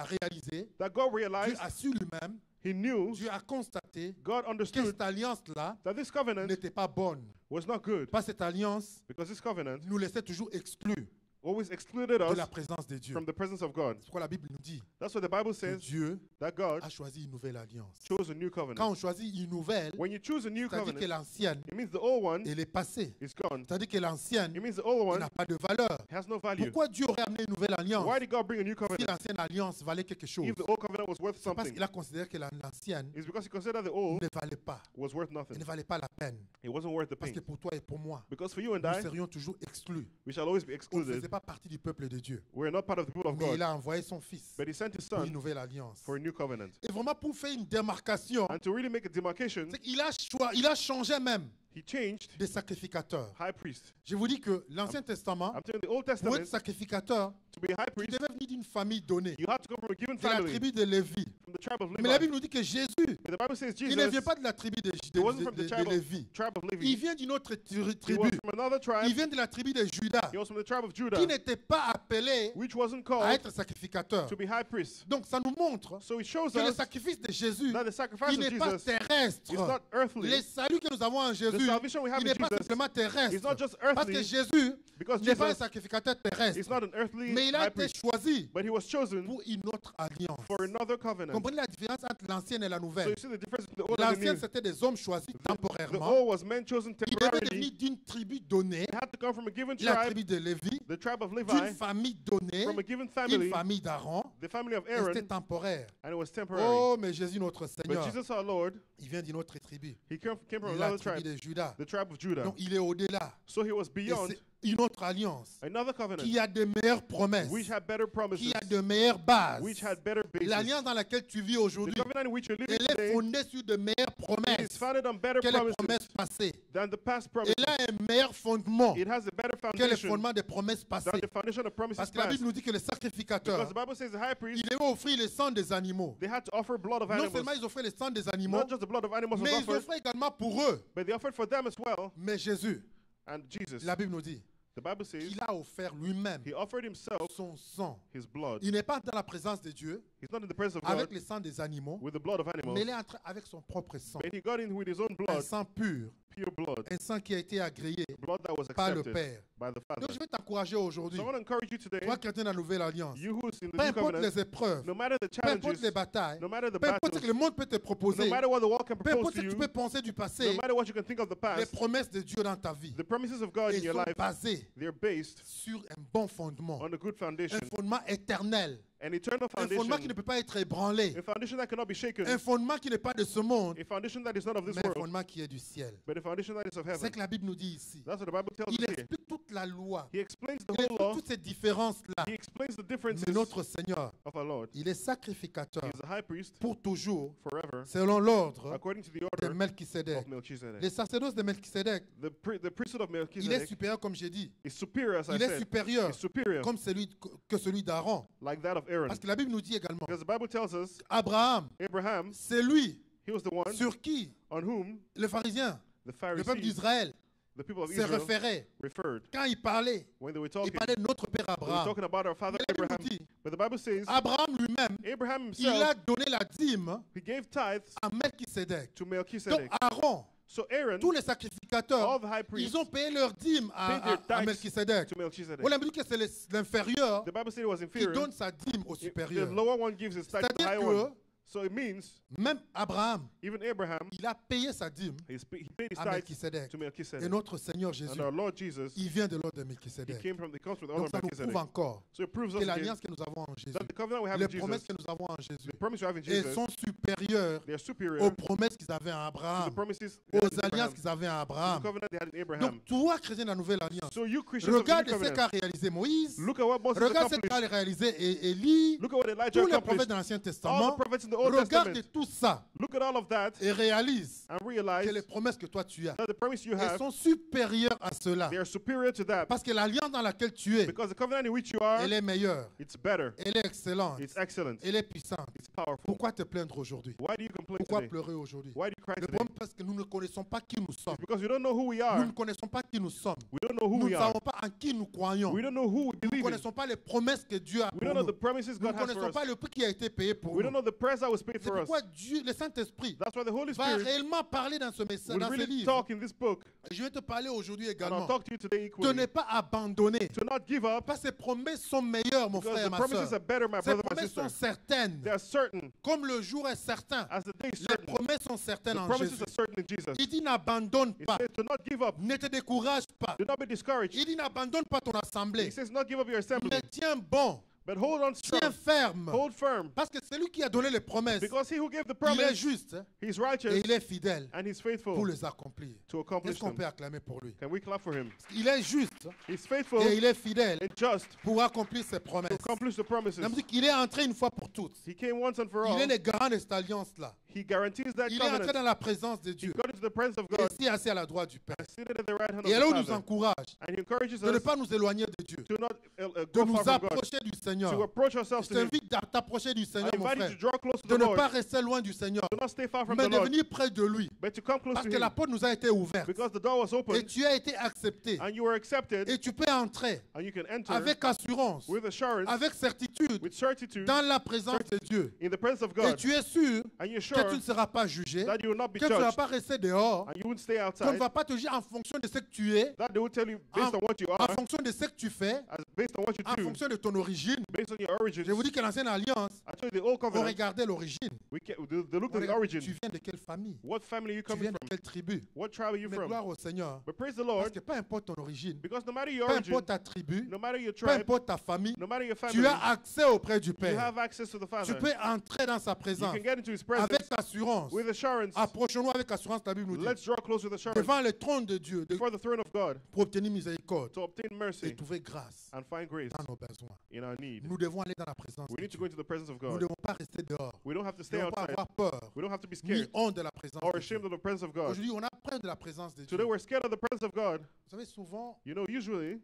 réalisé, that God Dieu realized, a su lui-même, He knew, Dieu a constaté God que understood cette alliance-là that this covenant n'était pas bonne. was not good Pas cette alliance because this covenant nous laissait toujours exclus always excluded de us la présence de Dieu. from the presence of God. C'est pourquoi la Bible nous dit That's what the Bible que says, Dieu that God a choisi une nouvelle alliance. chose a new Quand covenant. on choisit une nouvelle, When you choose a new c'est-à-dire que covenant, l'ancienne, it means the old one elle est passée. is gone. C'est-à-dire que l'ancienne, It means the old elle one n'a pas de valeur. has no value. Pourquoi Dieu aurait amené une nouvelle alliance Why did God bring a new si covenant? l'ancienne alliance valait quelque chose? If the old covenant was worth C'est parce something, qu'il a considéré que l'ancienne it's because He considered the old ne valait pas. was worth Elle nothing. ne valait pas la peine. It wasn't worth the Parce que pain. pour toi et pour moi, Because for you and nous I, serions toujours exclus. we shall always be On ne excluded. faisait pas partie du peuple de Dieu. We're not part of the people of Mais il God. a envoyé son fils But He sent His pour une Son nouvelle alliance. for a new covenant. Et vraiment pour faire une démarcation, And to really make a demarcation, c'est qu'il a, il a changé même He changed des sacrificateurs. high priest. Je vous dis que l'Ancien Testament, I'm telling you, the Old pour être Testament, sacrificateur, to be a high tu priest, devais venir d'une famille donnée, you had to come from a given de la family, tribu de Lévi. from the tribe of Mais la Levi. Bible nous dit que Jésus, But the Bible says il ne vient Jesus, pas de la tribu de he wasn't from the Lévi. tribe of Il Levi. vient d'une autre He was tribu. from another Il tribe. vient de la tribu de Judas, He was from the tribe of qui Judah, n'était pas appelé which wasn't à called être sacrificateur. to be high priest. Donc ça nous montre So it shows que le us sacrifice de Jésus, that the sacrifice il of n'est pas Jesus terrestre. is not earthly. Les saluts que nous avons en The Jésus, salvation we have il in n'est pas Jesus simplement is terrestre. not just Parce que earthly, Jésus because n'est pas un Jesus sacrificateur is terrestre. not an earthly Mais il a high été priest, choisi but he was chosen pour une autre alliance. for another covenant. Comprenez la différence entre l'ancienne et la So nouvelle. you see the difference between the old and the L'ancienne, new. c'était des hommes choisis The temporairement. old was men chosen Ils devaient temporarily. devenir d'une tribu donnée, They had to come from a given la tribe, tribu de Lévi, the tribe of d'une Levi, famille donnée, from a given une family, famille d'Aaron. the family of Et c'était Aaron, temporaire. and it was temporary. Oh, mais Jésus, notre But Seigneur, Jesus our Lord, il vient d'une autre tribu. he came from La another tribu tribe, de Judas. the tribe of Judah. Donc, il est au-delà. So he was Et beyond c'est une autre alliance another covenant, qui a de meilleures promesses, which had better promises, qui a de meilleures bases. which had better bases. L'alliance dans laquelle tu vis The aujourd'hui, covenant in which you're living elle est today fondée sur de meilleures is promesses founded on better que les promises promesses passées. than the past promises. Elle a un meilleur fondement It has a better que les foundation fondements des promesses than passées. the foundation of promises Parce que la past. Bible nous dit que les Because sacrificateurs, the Bible says the high priest, ils devaient offrir le sang des animaux. they had to offer blood of Non animals. seulement ils offraient le sang des animaux, Not just the blood of animals was mais ils offered, offraient également pour eux. but they offered for them as well. Mais Jésus, And Jesus, la Bible nous dit the Bible says, qu'il a offert lui-même he offered himself son sang. his blood. Il n'est pas dans la présence de Dieu He's not in the presence of avec God le sang des animaux, with the blood of mais animals, il est entré avec son propre sang. but he got in with his own Un blood, sang pur, pure blood, un sang qui a été agréé blood that was par le accepted Père. by the Father. Donc je vais t'encourager aujourd'hui, So I want to encourage you today, toi chrétien de la Nouvelle Alliance, you who's in the peu new importe covenant, les épreuves, no matter the peu importe challenges, les batailles, no matter the peu importe ce que battles, le monde peut te no proposer, matter what the world can peu propose importe to ce que tu you, peux penser du no passé, matter what you can think of the les past, promesses de Dieu dans ta vie, the promises of God in elles your sont life, basées they're based sur un bon fondement, on a good foundation, un fondement éternel, an eternal un foundation, fondement qui ne peut pas être ébranlé, a foundation that cannot be shaken, un fondement qui n'est pas de ce monde, a foundation that is not of this mais un world, fondement qui est du ciel. but a foundation that is of C'est heaven. que la Bible nous dit ici. That's what the Bible tells Il us here. explique toute la loi, He explains the il whole law. explique toutes ces différences-là. He explains the differences Mais notre Seigneur, of our Lord. il est sacrificateur He is a high priest pour toujours, forever, selon l'ordre according to the de order Melchisédek. of Melchizedek. Le sacerdoce de Melchisédek, The priesthood of il est Melchizedek supérieur, comme j'ai dit. is superior, as I Il est said. supérieur It's superior, comme celui que celui d'Aaron. like that of Aaron. Parce que la Bible nous dit également, Because the Bible tells us Abraham, Abraham, c'est lui he was the one sur qui on whom les pharisiens, the le peuple Pharisees, d'Israël, the people of se Israel, référaient. referred. Quand il parlait, When they were il talking, parlait de notre père they were Abraham. talking about our father Mais la Bible Abraham. nous dit, But the Bible says Abraham lui-même, Abraham il a himself, donné la dîme he gave tithes à Melchisedec. to Donc Melchizedek. Aaron, So Aaron, tous les sacrificateurs, all the high priests, ils ont payé leur dîme paid their à tithes Melchisedec. to Melchizedek. On a dit que c'est l'inférieur The Bible said it was qui inferior. donne sa dîme au The supérieur. lower one gives his tithe to the C'est-à-dire higher que one. So it means même Abraham, even Abraham, il a payé sa dîme he paid his à tithe Melchisedec. to Et Melchizedek. notre Seigneur Jésus, And our Lord Jesus, il vient de l'ordre de he Melchisedec. comes from the Donc order ça of nous prouve Melchizedek. encore So it proves que us again l'alliance que nous avons en Jésus, that the covenant we have les in promesses Jesus, que nous avons en Jésus, the promise we have in elles Jesus, sont supérieures they are aux superior promesses qu'ils avaient à to the Abraham, promises they had aux in Abraham, alliances qu'ils avaient à to the Abraham. covenant they had in Abraham. Donc toi, chrétien de la nouvelle alliance, So you Christians of the regarde new ce qu'a covenant, réalisé Moïse, look at what Moses regarde ce accomplished. qu'a réalisé Élie, Look at what Elijah tous les prophètes accomplished. de l'Ancien All the Testament. prophets in the Old Regarde Testament. tout ça Look at all of that et réalise and que realize les promesses que toi tu as, that the promise you elles have, sont supérieures à cela. they are superior to that. Parce que l'alliance dans laquelle tu es, Because the covenant in which you are, elle est meilleure, it's better, elle est excellente, it's excellent, elle est puissante. it's powerful. Pourquoi te plaindre aujourd'hui? Why do you complain Pourquoi today? pleurer aujourd'hui? Why do you cry Le today? problème parce que nous ne connaissons pas qui nous sommes. Because we don't know who we Nous are. ne connaissons pas qui nous sommes. We don't know who Nous we ne are. savons pas en qui nous croyons. We don't know who we Nous ne believe in. connaissons pas les promesses que Dieu a We pour don't know nous. the promises Nous ne God has for connaissons us. pas le prix qui a été payé pour We don't nous. know the price that was paid C'est for us. pourquoi Dieu, le Saint-Esprit, That's why the Holy va Spirit réellement parler dans ce message, will dans ce really livre. talk in this book. Je vais te parler aujourd'hui And I'll également talk to you today de equally. ne pas abandonner. To not give up, Parce que ces promesses sont meilleures, mon because frère et the ma promises soeur. are better, my Ces brother, my promesses sister. sont certaines. They are certain. Comme le jour est certain, As the day is les certain. promesses sont certaines The en promises Jésus. are certain in Jesus. Il dit n'abandonne He pas. says to not give up. Ne te décourage pas. Do not be discouraged. Il dit n'abandonne pas ton assemblée. He says not give up your assembly. Mais tiens bon, But hold on tiens strong. ferme. Hold firm. Parce que celui qui a donné les promesses, Because he who gave the il est promise, juste he's et righteous il est fidèle and he's pour faithful les accomplir. to accomplish Est-ce qu'on them. peut acclamer pour lui? Can we clap for him? Il est juste He's faithful et il est fidèle and just pour accomplir ses to promesses. accomplish the promises. Ça veut dire qu'il est entré une fois pour toutes. He came once and for Il all. est le garant de cette alliance-là. He guarantees that Il est entré covenant. dans la présence de He Dieu. got into the presence of Et God ici, assis à la droite du Père. and seated at the right hand Et of alors, the il nous Father. encourage And he encourages de ne us pas nous éloigner de Dieu, to not de go nous far from God, approcher du to Seigneur. approach ourselves Je to him. t'invite à t'approcher du I Seigneur, mon invite you frère. to draw close to De the ne Lord, pas rester loin du Seigneur, to not stay far from mais the de Lord, venir près de lui. but to come close Parce to que la him. porte nous a été ouverte. Because the door was Et open tu as été accepté. and you were accepted Et tu peux entrer and you can enter avec assurance, with assurance, avec certitude, with certitude, dans la présence de Dieu. in the presence of Et God. tu es sûr And you're que sure tu ne seras pas jugé, that you will not be que tu ne vas judged pas rester dehors, and you won't stay qu'on ne outside, va pas te juger en fonction de ce que tu es, that they will tell you based on what you en are, fonction de ce que tu fais, as based on what you en do, fonction de ton origine. based on your origins. Je vous dis que l'ancienne alliance, I told you the old on covenant, regardait l'origine. they looked On at the regarde, origin. tu viens de quelle famille? What family are you Tu coming viens de from? quelle tribu? What tribe are you Mais from? gloire au Seigneur. But praise the Parce Lord, que peu importe ton origine, because no matter your peu origin, importe ta tribu, no matter your peu tribe, importe ta famille, no matter your tu family, as accès auprès du you Père. have access to the Tu Father. peux entrer dans sa You présence can get into His presence avec assurance. with assurance. Approchons-nous avec assurance, la Bible nous dit, Let's draw close with assurance devant le trône de Dieu before the throne of God pour obtenir miséricorde to obtain et mercy trouver grâce and find grace dans nos besoins. in our need. Nous devons aller dans la présence We de need to Dieu. go into the presence of Nous ne God. devons pas rester dehors. We don't have to Nous ne stay devons pas outside. avoir peur We don't have to be ni scared honte de la présence or de Dieu. ashamed of the presence of God. Aujourd'hui, on a peur de la présence de Dieu. Today we're scared of the presence of God. Vous savez, souvent, You know, usually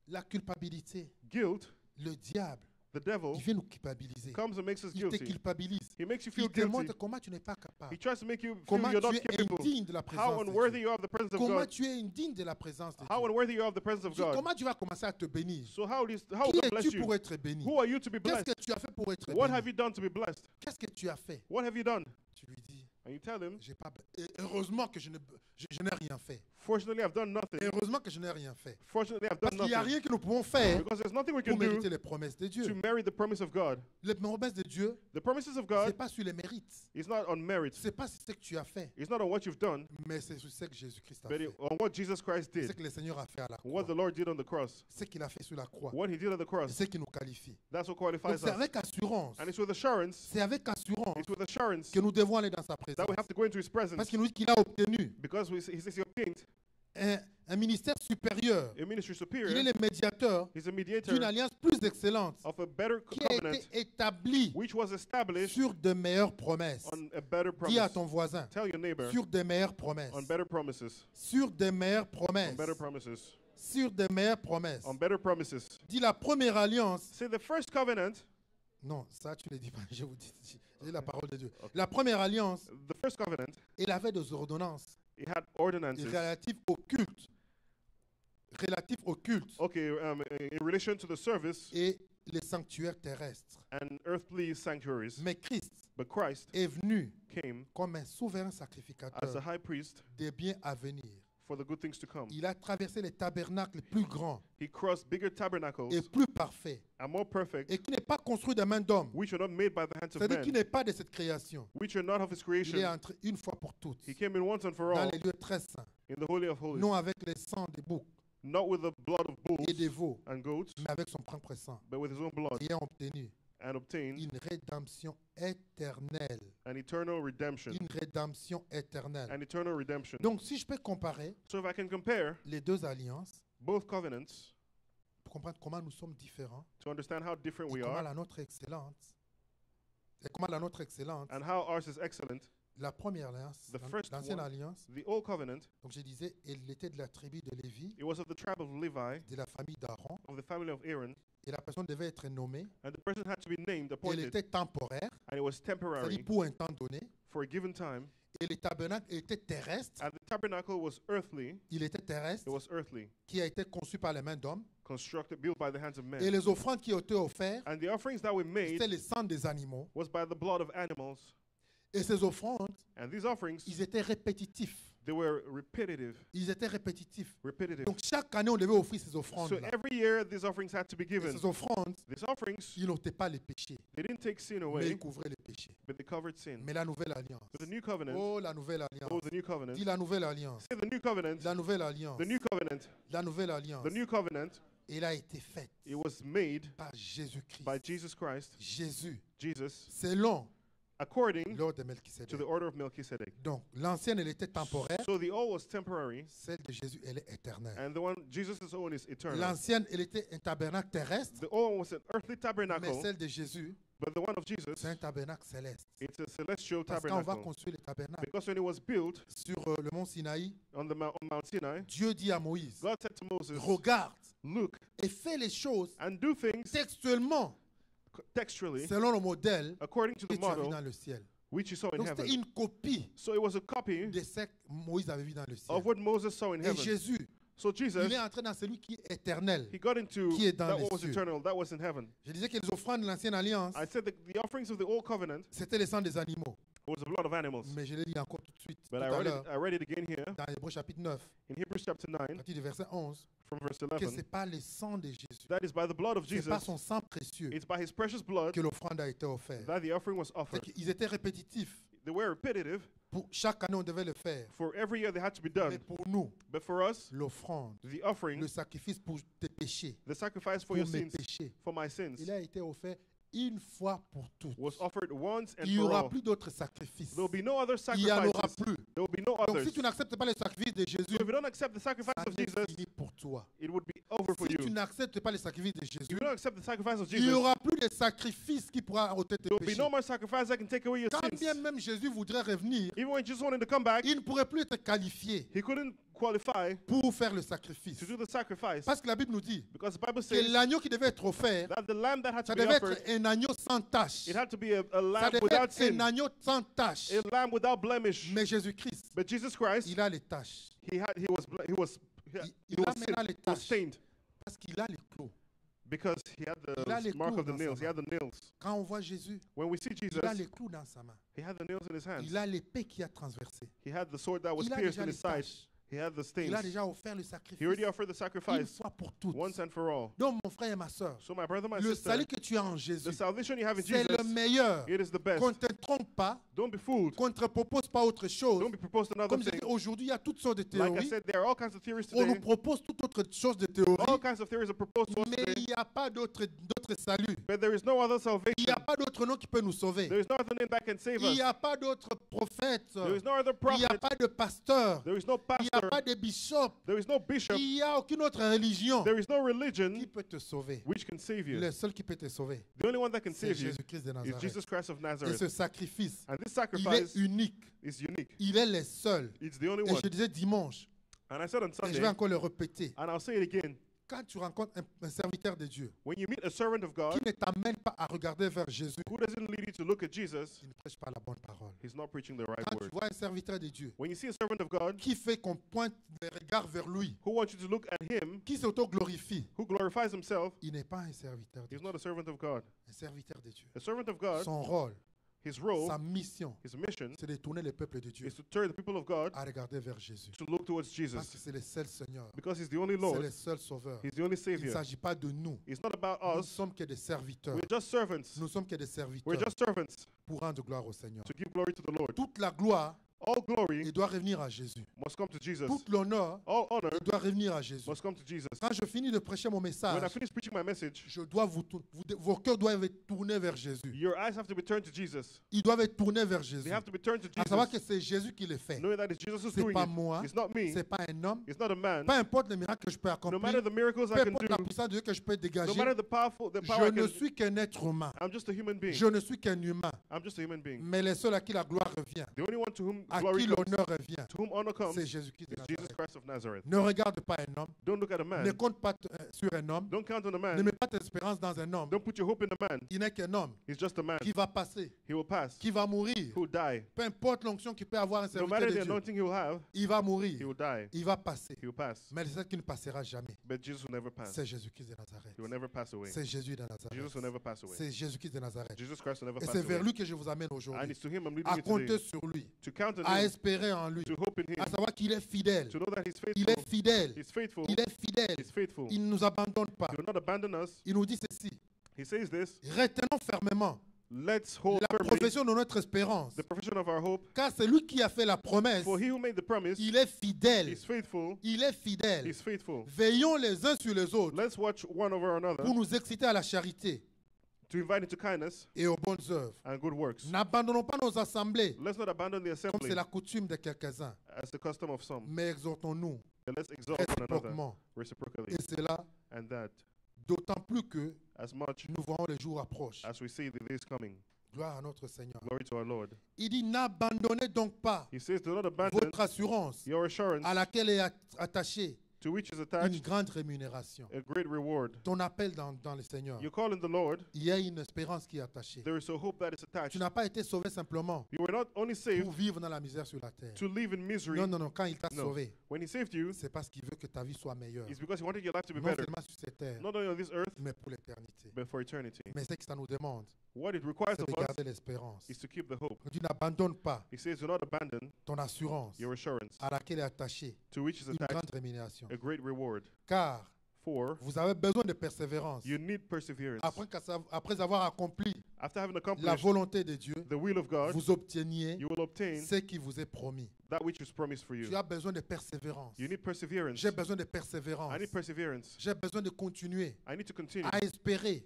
la culpabilité, guilt, le diable, the devil, il vient nous culpabiliser. comes and makes us Il te guilty. culpabilise. He makes you feel Il te guilty. montre comment tu n'es pas capable. He tries to make you feel Comment you're tu not es capable. indigne de la How présence de unworthy Dieu. you are of the presence of Comment God. tu es indigne de la présence de How Dieu. unworthy you are of the presence of Tu dis, God. comment tu vas commencer à te bénir? So how will Qui God bless es-tu you? pour être béni? Who are you to be Qu'est-ce blessed? que tu as fait pour être What béni? have you done to be blessed? Qu'est-ce que tu as fait? What have you done? Tu lui dis, And you tell him, j'ai pas. Et heureusement que je n'ai rien fait. fortunately, I've done nothing. Heureusement que je n'ai rien fait. Fortunately, I've Parce done qu'il n'y a nothing. rien que nous pouvons faire Because there's nothing we pour can mériter do les promesses de to Dieu. merit the promise of God. Les promesses de Dieu, The promises of ce n'est God pas sur les mérites. is not on merit. Ce n'est pas sur ce que tu as fait, It's not on what you've done, mais c'est sur ce que Jésus-Christ a but fait. on what Jesus Christ C'est ce did. que le Seigneur a fait à la What croix. the Lord did on the cross. Ce qu'il a fait sur la croix. What he did on the C'est cross. ce qui nous qualifie. That's what Donc qualifies c'est us. avec assurance. And it's with assurance, C'est avec assurance it's with assurance que nous devons aller dans sa that présence. we have to go into his Parce presence. qu'il nous dit qu'il a obtenu Because he says he obtained un ministère supérieur. a ministry Il est superior. le médiateur He's a mediator d'une alliance plus excellente of a better qui a covenant, été établie which was established sur de meilleures promesses. on a better Dis à promise. ton voisin, Tell your neighbor sur de meilleures promesses. on better promises. Sur de meilleures On promesses. better promises. Sur de meilleures promesses. On better promises. Dis la première alliance, See, the first covenant, Non, ça tu ne dis pas. Je vous dis, j'ai la parole de Dieu. Okay. La première alliance, The first covenant, il avait des ordonnances it had ordinances. relatives au culte. Relatives au culte Okay, in relation to the service et les sanctuaires terrestres. and earthly sanctuaries. Mais Christ But Christ est venu came comme un souverain as a sacrificateur high priest des biens à venir. for the good things to come. Il a traversé les tabernacles plus grands He crossed bigger et tabernacles plus parfaits and more perfect, et qui n'est pas construit de main d'homme. which are not made by the hands of C'est-à-dire qu'il men, n'est pas de cette création. which are not of his Il est creation. entré une fois pour toutes He came in once and for dans all les lieux très saints, in the Holy of Holies, non avec les sangs des boucs not with the blood of et des bulls veaux, and goats, mais avec son propre sang, but with his own blood, ayant obtenu and obtained une rédemption éternelle. an eternal redemption. Une rédemption éternelle. An eternal redemption. Donc, si je peux comparer So if I can compare les deux alliances both covenants pour comprendre comment nous sommes différents to understand how different et we comment are la nôtre est excellente, et comment la nôtre est excellente, and how ours is excellent, la première alliance, The first l'ancienne one- alliance, the old covenant, donc je disais, elle était de la tribu de Lévi, it was of the tribe of Levi, de la famille d'Aaron, of the family of Aaron, et la personne devait être nommée, and the person had to be named, elle appointed, était temporaire, and it was c'est-à-dire temporary pour un temps donné, for a given time, et le tabernacle était terrestre, and the tabernacle was earthly, il était terrestre, it was earthly, qui a été conçu par les mains d'hommes, constructed, built by the hands of et men. les offrandes qui étaient offertes, And the offerings that were c'était made le sang des animaux, was by the blood of animals, et ces offrandes, and these offerings, ils étaient répétitifs. they were repetitive, Ils étaient répétitifs. repetitive. Donc chaque année, on devait offrir ces So offrandes-là. every year, these offerings had to be Et given. ces offrandes, These offerings, ils n'ôtaient pas les péchés, they didn't take sin mais away, ils couvraient les péchés. but they covered sin. Mais la nouvelle alliance. But the new covenant, Oh, la nouvelle oh, alliance. the new covenant, Dis la nouvelle alliance. say the new covenant, La nouvelle alliance. the new covenant, La nouvelle alliance. the new covenant, Elle a été faite it was made par Jésus-Christ. by Jesus Christ, Jésus, Jesus, selon according l'ordre de to Melchisedec. the order of Melchizedek. Donc, l'ancienne, elle était temporaire. So the old was temporary, Celle de Jésus, elle est éternelle. and the one Jesus' own is eternal. L'ancienne, elle était un tabernacle terrestre, The old one was an earthly mais tabernacle, celle de Jésus, but the one of Jesus, c'est un tabernacle céleste. it's a celestial Parce qu'on va tabernacle. construire le tabernacle Because when it was built sur le mont Sinaï, on Mount Sinai, Dieu dit à Moïse, God said to Moses, regarde look et fais les choses and do things textuellement textually selon le modèle according to que the tu as vu model dans le ciel. which you saw in Donc c'était heaven. une copie So it was a copy de ce que Moïse avait vu dans le ciel. of what Moses saw in Et heaven. Jésus, So Jesus, il est entré dans celui qui est éternel. he got into qui est dans that les what was cieux. eternal, that was in heaven. Je disais que les offrandes de l'ancienne alliance, I said that the offerings of the old covenant c'était le sang des animaux. was the blood of animals. Mais je l'ai dit encore tout de suite, tout But à l'heure, I read it again here dans Hébreux chapitre 9, in Hebrews chapter 9 à partir du verset 11, from verse que 11. ce n'est pas le sang de Jésus, That is by the blood of ce n'est pas Jesus, son sang précieux it's by his precious blood que l'offrande a été offerte. that the offering was C'est offered. qu'ils étaient répétitifs. They were repetitive. Pour chaque année, on devait le faire. For every year they had to be Mais done. pour nous, But for us, l'offrande, the offering, le sacrifice pour tes péchés, the sacrifice for pour your mes sins, péchés, for my sins, il a été offert une fois pour toutes. was offered once and Il n'y for aura all. plus d'autres sacrifices. There will be no other Il n'y en aura sacrifices. plus. There will be no Donc others. si tu n'acceptes pas le sacrifice de Jésus, So if you don't accept the sacrifice ça of n'est Jesus, fini pour toi. it would be over for Si tu you. n'acceptes pas le sacrifice de If Jésus, you don't accept the sacrifice of il n'y Jesus, aura plus de sacrifice qui pourra ôter tes there will be péchés. no more sacrifice that can take away your Quand bien sins. même Jésus voudrait revenir, Even when Jesus wanted to come back, il ne pourrait plus être qualifié he couldn't qualify pour faire le sacrifice. to do the sacrifice. Parce que la Bible nous dit Because the Bible que says l'agneau qui devait être offert, that the lamb that had ça to be devait offered, être un agneau sans tache. it had to be a Ça lamb devait without être sin, un agneau sans tache. a lamb without blemish. Mais Jésus-Christ, But Jesus Christ, il a les taches. he was Il a maintenant les he was taches stained parce qu'il a les clous. because he had Il a les the mark clous of the dans nails. sa He had the nails. Quand on voit Jésus, When we see Jesus, il a les clous dans sa main. he had the nails in his hands. Il a l'épée qui a transversé. He had the sword that was Il a pierced déjà in les his side. taches. He had the stains. Il a déjà offert le He sacrifice already offered the une sacrifice fois pour toutes. once and for all. Donc, mon frère et ma soeur, So my brother, my le sister, salut que tu as en the Jésus, salvation you have in c'est le Jesus, meilleur. it is the best. Qu'on ne te trompe pas, Don't be fooled. qu'on ne te propose pas autre chose. Don't be proposed another Comme je thing. dis, aujourd'hui, il y a toutes sortes de Like I théories. said, there are all kinds of theories On nous today. propose toute autre chose de théorie, All kinds of theories are proposed to us mais today. il n'y a pas d'autre salut. But there is no other Il salvation. n'y a pas d'autre nom qui peut nous sauver. There is no other name that can save Il us. n'y a pas d'autre prophète. There is no other Il n'y a prophet. pas de pasteur. There is no Il n'y a pastor. pas de bishop. There is no bishop. Il n'y a aucune autre religion There is no qui religion peut te sauver. which can save you. Le seul qui peut te sauver, The only one that can c'est save you Jésus-Christ de is Nazareth. Jesus Christ of Et Nazareth. ce sacrifice, And this il est sacrifice unique. is unique. Il est le seul. It's the only Et one. je disais dimanche, And I said on et je vais Sunday, encore le répéter, and I'll say it again, Quand tu rencontres un serviteur de Dieu when you meet a servant of God qui ne t'amène pas à regarder vers Jésus, who doesn't lead you to look at Jesus, il ne prêche pas la bonne parole. he's not preaching the right Quand tu word. vois un serviteur de Dieu When you see a servant of God qui fait qu'on pointe les regards vers lui, who wants you to look at him, qui s'auto-glorifie, who glorifies himself, il n'est pas un serviteur de he's Dieu. not a servant of God. Un serviteur de Dieu. A servant of God, Son rôle, his role, sa mission, his mission c'est de tourner le peuple de Dieu is to turn the people of God à regarder vers Jésus. to look towards Parce que Jesus c'est le seul Seigneur, because he's the only c'est Lord, le seul Sauveur. he's the only Il ne Savior. s'agit pas de nous. It's not about Nous ne us, sommes que des serviteurs. we're just servants. Nous ne sommes que des We're serviteurs just servants pour rendre gloire au Seigneur. to give glory to the Lord. Toute la gloire, All glory il doit revenir à Jésus. must come to Jesus. Tout l'honneur, All honor il doit revenir à Jésus. must come to Jesus. Quand je finis de prêcher mon When I message, finish preaching my message, je dois vos cœurs doivent être tournés vers Jésus. your eyes have to be turned to Jesus. Ils doivent être tournés vers They Jésus. have to be turned to À savoir Jesus. que c'est Jésus qui le fait. Knowing that it's Jesus who's C'est doing pas it. moi. It's not me. C'est pas un homme. It's not a man. Peu importe les miracles que je peux No accomplir. matter the miracles Peu I can importe la do, puissance de Dieu que je peux no dégager. matter the power I Je ne can, suis qu'un être humain. I'm just a human being. Je ne suis qu'un humain. I'm just a human being. Mais les seuls à qui la gloire revient, The only one to whom à glory qui comes, l'honneur revient, to whom honor comes, c'est Jésus-Christ de is Jesus Nazareth. Christ of Nazareth. Ne regarde pas un homme. Don't look at a Ne man. compte pas sur un homme. Don't count on a Ne man. mets pas tes espérances dans un homme. Don't put your hope in a man. Il n'est qu'un homme He's just a man. qui va passer, He will pass. qui va mourir. He will die. Peu importe l'onction qu'il peut avoir un No serviteur matter de the Dieu, anointing he will have, il va he mourir. will die. Il va passer. He will pass. Mais c'est qui ne passera jamais. But Jesus will never pass. C'est Jésus-Christ de Nazareth. He will never pass away. C'est Jésus de Nazareth. Jesus will never pass away. C'est Jésus-Christ de Nazareth. Jesus Christ will never Et pass c'est vers away. lui que je vous amène And aujourd'hui. it's to him I'm leading À you compter today. sur lui. To count on À him. espérer en lui. To hope in him. À savoir qu'il est fidèle. To know that he's Il faithful. est fidèle. He's faithful. Il est fidèle. He's faithful. Il ne nous abandonne pas. He will not abandon us. Il nous dit ceci. He says this. Retenons fermement Let's hold la firmly profession de notre espérance. the profession of our hope. Car c'est lui qui a fait la promesse. For he who made the promise, Il est fidèle. he's faithful. Il est fidèle. He's faithful. Veillons les uns sur les autres Let's watch one over another pour nous exciter à la charité to invite into kindness et aux bonnes œuvres. and good works. N'abandonnons pas nos assemblées, Let's not abandon the comme assembly c'est la coutume de quelques-uns, as the custom of some, mais exhortons-nous but let's exalt one another réciproquement. reciprocally. Et cela And that, d'autant plus que as much nous voyons les jours approchent. as we see the days coming, Gloire à notre Seigneur. glory to our Lord. Il dit, n'abandonnez donc pas He says, do not abandon votre assurance your assurance à laquelle est attachée to which is une attached grande rémunération. a great reward. Ton appel dans le Seigneur, You call in the Lord, il y a une espérance qui est attachée. there is a hope that is Tu attached. n'as pas été sauvé simplement You were not only saved pour vivre dans la misère sur la terre. to live in misery. Non, non, non. Quand il t'a No. sauvé, When he saved you, c'est parce qu'il veut que ta vie soit meilleure. it's because he wanted your life to be Non better, seulement sur cette terre, not only on this earth, mais pour l'éternité. but for eternity. Mais ce que ça nous demande, What it requires c'est of de us garder l'espérance. is to keep the hope. Tu n'abandonnes pas He says, do not abandon ton assurance your assurance à laquelle est attachée to which is une attached grande rémunération. a great reward. Car For vous avez besoin de persévérance. you need perseverance. Après avoir accompli After having la accomplished volonté de Dieu, the will of God, vous obteniez you will obtain ce qui vous est promis. that which is promised for you. Tu as besoin de persévérance. You need perseverance. J'ai besoin de persévérance. I need perseverance. J'ai besoin de continuer I need to continue à espérer,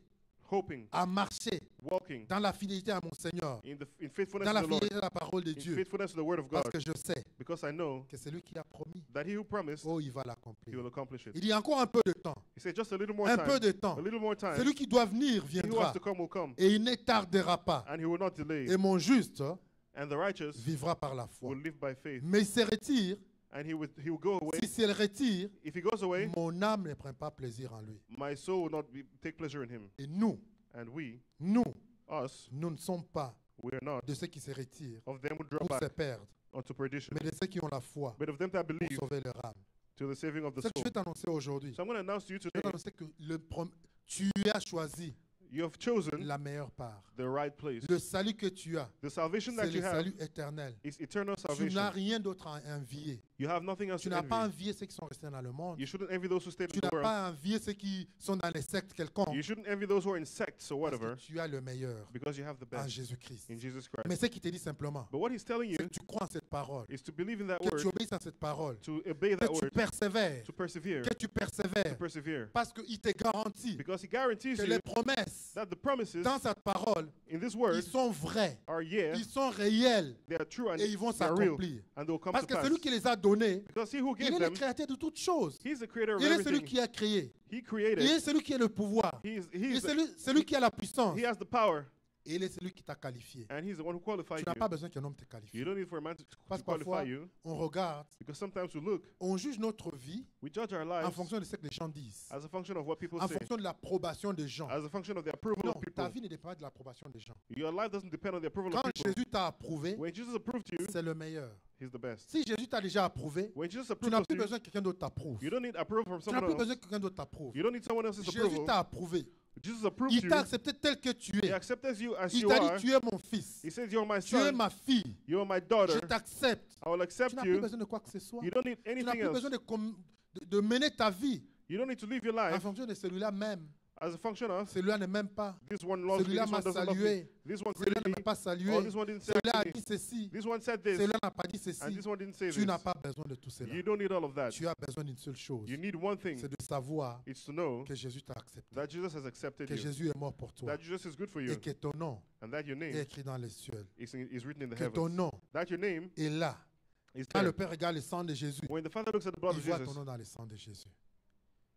hoping, à marcher walking dans la fidélité à mon Seigneur, in faithfulness dans to la the Lord, fidélité à la parole de in Dieu. faithfulness to the word of Parce God, que je sais because I know que c'est lui qui a promis. that he who promised, Oh, il va he l'accomplir. will accomplish it. Il y a encore un peu de temps. He said, just a little more Un peu time. de temps. A little more time. Celui qui doit venir He who has viendra. to come will come, Et il ne tardera pas. and he will not delay. Et mon juste And the righteous vivra par la foi. will live by faith. Mais il se retire. And he will go away. Si il retire, If he goes away, mon âme ne prend pas plaisir en lui. my soul will not take pleasure in him. Et nous, And we, us, nous ne sommes pas we are not de ceux qui se retirent of them who draw pour se back perdre, unto perdition, mais de ceux qui ont la foi but of them that pour believe sauver leur âme. to the saving of the Ce que je soul. vais t'annoncer aujourd'hui, So I'm going to announce to you je vais today, t'annoncer que tu as choisi you have chosen la meilleure part. the right place. Le salut que tu as, The salvation c'est that le you have salut éternel. is eternal Tu salvation. n'as rien d'autre à envier. You have nothing else Tu to n'as pas envy. envié ceux qui sont restés dans le monde. You shouldn't envy those who stayed Tu in n'as the world. pas envié ceux qui sont dans les sectes quelconques. You shouldn't envy those who are in sects or Parce whatever, que tu as le meilleur because you have the en best Jésus-Christ. in Jesus Mais Christ. ce qui te dit simplement, But what he's telling you c'est que tu crois en cette parole, is to believe in that que word, tu obéisses à cette parole, to obey que that tu word, persévères, to persevere, que tu to persévères, persevere. parce qu'il te garantit Because he guarantees que you les promesses that the promises dans cette parole, in this ils word sont vraies, are yeah, ils sont réels they are true, and et ils vont they are real, s'accomplir. and they will come Parce to que pass. celui qui les a donnés, Because he who il gave est le them, créateur de toutes choses. he's the creator of Il est celui everything. qui a créé. He Il created. est celui qui a le pouvoir. Il est celui qui a la puissance. He has the power. Et il est celui qui t'a qualifié. And he's the one who qualified Tu n'as you. pas besoin qu'un homme te You qualifie. don't need for a man to Parce que qualify parfois, you. on regarde, Because sometimes we look, on juge notre vie we judge our en lives fonction de ce que les gens disent, as a function of what people en say, fonction de l'approbation des gens. as a function of the approval Non, of people. ta vie ne dépend pas de l'approbation des gens. Your life doesn't depend on the approval Quand of people. Jésus t'a approuvé, When Jesus approved you, c'est le meilleur. he's the best. Si Jésus t'a déjà approuvé, When Jesus tu approved n'as of plus you, besoin que quelqu'un d'autre t'approuve. you don't need approval from Tu n'as someone plus else. besoin que quelqu'un d'autre t'approuve. You don't need someone else's Jésus approval. t'a approuvé. Jesus approved Il you. t'a accepté tel que tu He es. accepted you as Il you t'a are. dit, tu es mon fils. He says, you're my Tu es son. ma fille. You're my Je daughter. t'accepte. I will Tu accept n'as plus you. besoin de quoi que ce soit. You don't need Tu n'as anything plus else. besoin de mener ta vie You don't need to live your en life fonction de celui-là même. as a function of Celui-là ne m'aime pas. this one loves me, Celui-là this m'a one doesn't love me, salué. this one Celui-là greeted ne me, m'a pas salué. oh, this one didn't say Celui-là a to dit me, ceci. this one said this, Celui-là n'a pas dit and ceci. this one didn't say Tu this. n'as pas besoin de tout cela. You don't need all of that. Tu as besoin d'une seule chose. You need one thing. C'est de savoir It's to know que Jésus t'a accepté. that Jesus has accepted Que you, Jésus est mort pour toi. that Jesus is good for you, Et que ton nom and that your est name écrit dans les cieux. is written in the Que ton heavens. nom That your name est là. is Quand le there. Père regarde le sang de Jésus, When the Father looks at the blood il of voit ton Jesus, nom dans le sang de Jésus.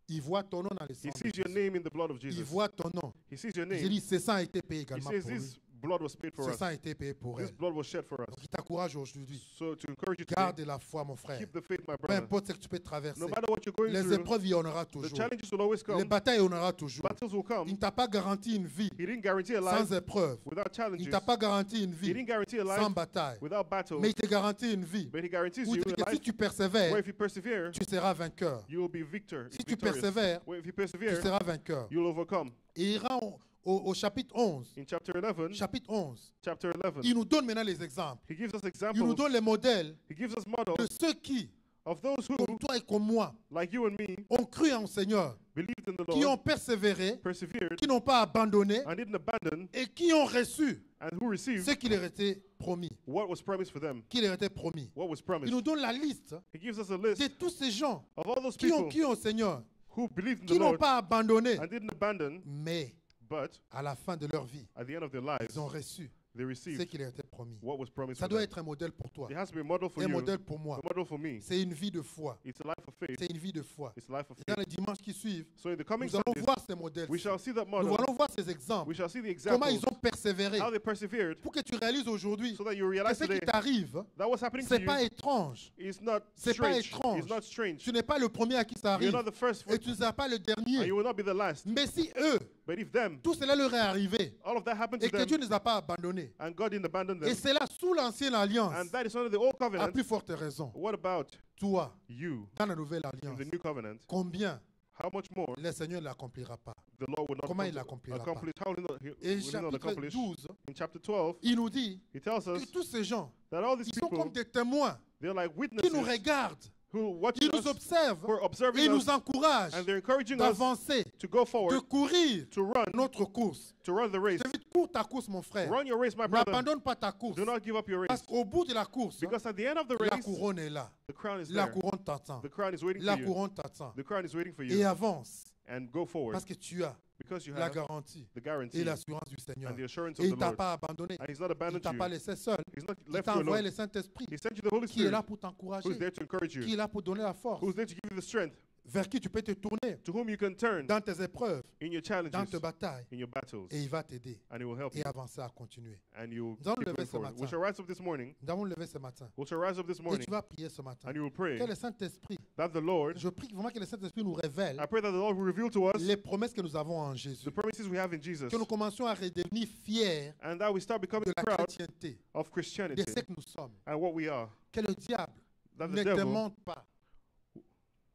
Il voit ton nom dans le sang he de sees your Jésus. name in the blood of Il Jesus. voit ton nom. He sees your Il name. dit, ce sang a été payé He également says pour lui. this blood was paid for Ce us. sang a été payé pour This elle. blood was shed for us. Donc il t'encourage aujourd'hui. So to encourage you today, Garde la foi, mon frère. keep the faith, my Peu brother. importe ce que tu peux traverser. No matter what you're going Les through, épreuves, il y en aura the toujours. challenges will always Les come. batailles, il y en aura toujours. Battles will come. Il ne t'a pas garanti une vie He didn't guarantee a sans life épreuve. without Il challenges. ne t'a pas garanti une He vie didn't guarantee a sans life bataille. without battle. Mais il te garantit une vie But he guarantees où you il te dit a que si life tu where persévères, if you persevere, tu seras vainqueur. you will be victor. Si tu victorious. persévères, Where if you tu persevere, seras vainqueur. you'll overcome. Et il ira au chapitre 11. In chapter 11, Chapitre 11. chapter 11, Il nous donne maintenant les exemples. he gives us Il nous examples. donne les modèles He gives us de models ceux qui, of those who, comme toi et comme moi, like you and me, ont cru en Seigneur, believed in the qui ont Lord, persévéré, persevered, qui n'ont pas abandonné and didn't abandon, et qui ont reçu and who received ce qui leur était promis. what was promised for them. Qui leur était promis. What was Il promised. nous donne la liste He gives us a list de tous ces gens of all those qui ont people cru au Seigneur, who believed in the qui n'ont Lord pas abandonné, and didn't abandon, mais but à la fin de leur vie, at the end of their lives, ils ont reçu they ce received qui leur était promis. what was promised Ça for doit them. être un modèle pour toi, It has to be a model for un you, modèle pour moi. a model for me. C'est une vie de foi. It's a life of faith. C'est une vie de foi. It's a life of Et dans faith. les dimanches qui suivent, So in the coming nous allons Sundays, voir ces modèles. we shall see that Nous model. allons voir ces exemples. We shall see the Comment examples, ils ont persévéré. how they persevered, Pour que tu réalises aujourd'hui so that you que realize ce qui today t'arrive, that what's happening to c'est you pas étrange. is not C'est pas strange. étrange. It's not strange. Tu n'es pas le premier à qui ça You're arrive. not the first, Et tu ne seras pas le and dernier. you will not be the last. Mais si eux, But if them, tout cela leur est arrivé all of that happened et to que Dieu them, ne les a pas abandonnés, and God didn't abandon et them, c'est là sous l'ancienne alliance, and that is under the old à covenant, plus forte raison, what about toi, you dans la nouvelle in alliance, the new covenant? combien How much more le Seigneur ne l'accomplira pas. the Lord will not Comment il come to l'accomplira pas? accomplish? How will he not, Et will he not chapitre accomplish? 12, In chapter 12, il nous dit he tells us que tous ces gens, that all these ils sont comme people, des témoins they're like qui witnesses nous regardent, who watch qui nous us, observent who are et observing nous us, encouragent and they're encouraging us d'avancer, to go de forward, courir to run notre course. the race. Je t'invite, cours ta course, mon frère. Run your race, my brother. N'abandonne pas ta course. Do not give up your Parce race. qu'au bout de la course, Because at the end of the la race, couronne est là. the crown is La there. couronne t'attend. The crown is waiting La for you. couronne t'attend. The crown is waiting for Et you. avance. And go forward. Parce que tu as Because you la have garantie the et guarantee l'assurance du Seigneur. and the assurance Et of il the ne t'a Lord. pas abandonné. And he's not Il ne abandoned t'a pas you. laissé seul. He's not Il left t'a you envoyé alone. le Saint-Esprit He sent you the Holy qui est là Spirit, pour who's t'encourager, there to encourage qui est you, là pour donner la force, who's there to give you the strength, vers qui tu peux te tourner to whom you can turn dans tes épreuves, in your dans challenges, tes batailles. in your battles, Et il va t'aider and he will help et you, avancer à continuer. and you Nous allons keep lever going ce forward. matin. We shall rise up this morning. Nous avons levé ce matin. We shall rise up this Et morning, tu vas prier ce matin. and you will pray Que le Saint-Esprit, that the Lord, je prie vraiment que le Saint-Esprit nous révèle I pray that the Lord will reveal to us les promesses que nous avons en Jésus. the promises we have in Jesus, Que nous commencions à redevenir fiers and that we start becoming de la proud chrétienté, of de Christianity ce que nous sommes. and what we are. Que le diable That ne the te devil, mente pas.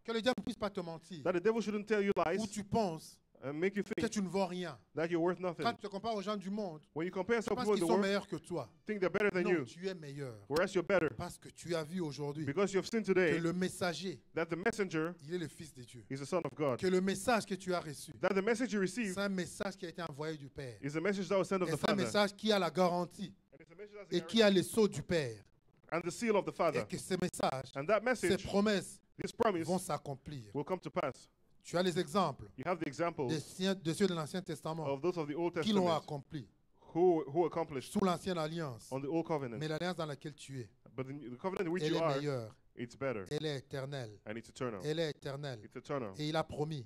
Que le diable ne puisse pas te mentir. that the devil shouldn't tell you lies Où tu penses and make you que think tu ne vaux rien. that you're worth nothing. Quand tu te compares aux gens du monde, When you compare tu yourself to penses people in qu'ils the sont world, meilleurs que toi. think they're better than Non, you, tu es meilleur. whereas you're better Parce que tu as vu aujourd'hui because you've seen que today le messager, that the messenger il est le Fils de Dieu. is the Son of God, Que le message que tu as reçu, that the message you receive c'est un message qui a été envoyé du Père. is a message that was sent of Et the c'est un Father, message qui a la garantie and it's a message that's et the qui a le sceau du Père. and the seal of the Et Father, que ces messages, and that ces message, promesses this promise, vont s'accomplir. will come to pass. Tu as les exemples You have the examples de ceux de l'Ancien Testament of those of the Old qui l'ont Testament accompli who accomplished sous l'Ancienne Alliance. on the Old Covenant, Mais l'alliance dans laquelle tu es, but the covenant in which elle you est are, meilleure, it's better elle est éternelle. and it's eternal. Elle est éternelle. It's eternal, Et il a promis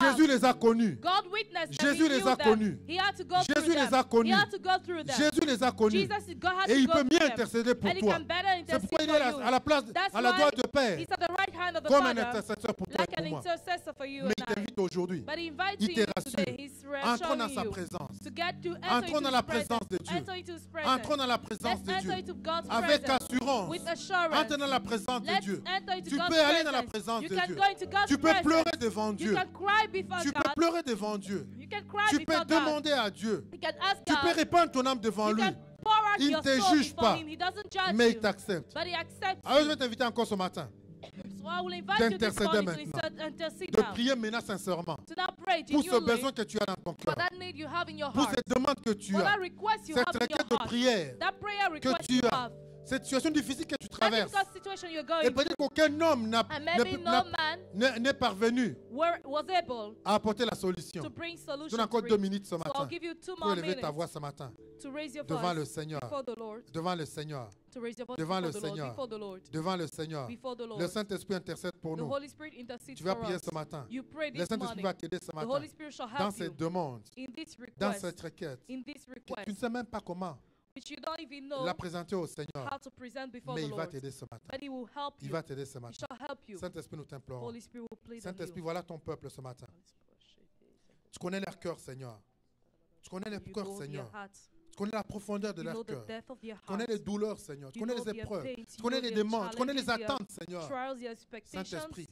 out. Jésus les a connus. God witnessed them. Jésus He les knew a them. connus. He had to go Jésus through les them. a connus. He had to go through them. Jésus les a connus. Jesus, God had Et to il go peut through mieux them. intercéder pour And he toi. can better C'est intercede pourquoi il for est you. à la place, That's à la why droite du Père, he's at the right hand of the comme un Father, intercesseur pour toi like et an pour moi. intercessor for you Mais and il I. t'invite aujourd'hui. But he invites Il te you rassure. today. He's Entrons dans reassuring sa you présence. to get to enter Entrons into dans la his presence. présence de Dieu. Enter into his presence. Entrons dans la présence Let's de enter Dieu. into God's Avec presence. assurance. With assurance. Entre dans la présence de Let's Dieu. enter into Tu God's peux aller dans la presence. présence You de can Dieu. go into God's Tu peux presence. pleurer devant You Dieu. can cry before Tu peux God. pleurer devant Dieu. You can cry Tu peux before God. demander à Dieu. You can ask Tu peux God. répandre ton âme devant You lui. can pour out Il your ne te soul juge before pas. him. He doesn't judge Mais il you, t'accepte. but he accepts Alors je you. vais t'inviter encore ce matin So I will invite you this d'intercéder morning to maintenant. intercede de now. prier maintenant sincèrement To now pray pour ce genuinely besoin que tu as dans ton for cœur, that need you have in your pour heart. cette demande que tu For that as, request you cette have in requête your de heart. prière That prayer que request tu you as, have. cette situation difficile que tu That traverses. difficult situation you're Et going through. peut-être qu'aucun homme And maybe no man n'est parvenu was able à apporter la solution. to bring Je solution donne encore to 2 it. minutes ce So I'll matin give you 2 pour more élever ta minutes voix ce matin to raise your devant le voice Seigneur, before the Lord. devant le Seigneur, To raise your voice devant before le the Lord. Seigneur, Before the Lord. devant le Seigneur. Before the Le Lord. Saint-Esprit intercède pour The nous. Holy Spirit intercedes Tu vas for prier us. ce matin. You pray Le this Saint-Esprit morning. va t'aider ce The matin Holy Spirit shall dans help you cette demande, in this dans request. cette requête. In this Tu ne request, sais même pas comment which you don't even know la présenter au Seigneur, how to present before mais the il va Lord. t'aider ce matin. But He will help Il you. va t'aider ce He matin. shall help you. Saint-Esprit, nous t'implorons. Holy Spirit will plead on Saint-Esprit, you. voilà ton peuple ce matin. Tu connais leur cœur, Seigneur. Tu connais leur You cœur, know their Seigneur. hearts. Tu connais la profondeur de You know leur the cœur. depth of their Tu connais hearts. les douleurs, Seigneur. Tu You connais know les their épreuves. pains. Tu You connais know les their demandes. Tu connais les challenges, their attentes, Seigneur. trials, their expectations. Saint-Esprit,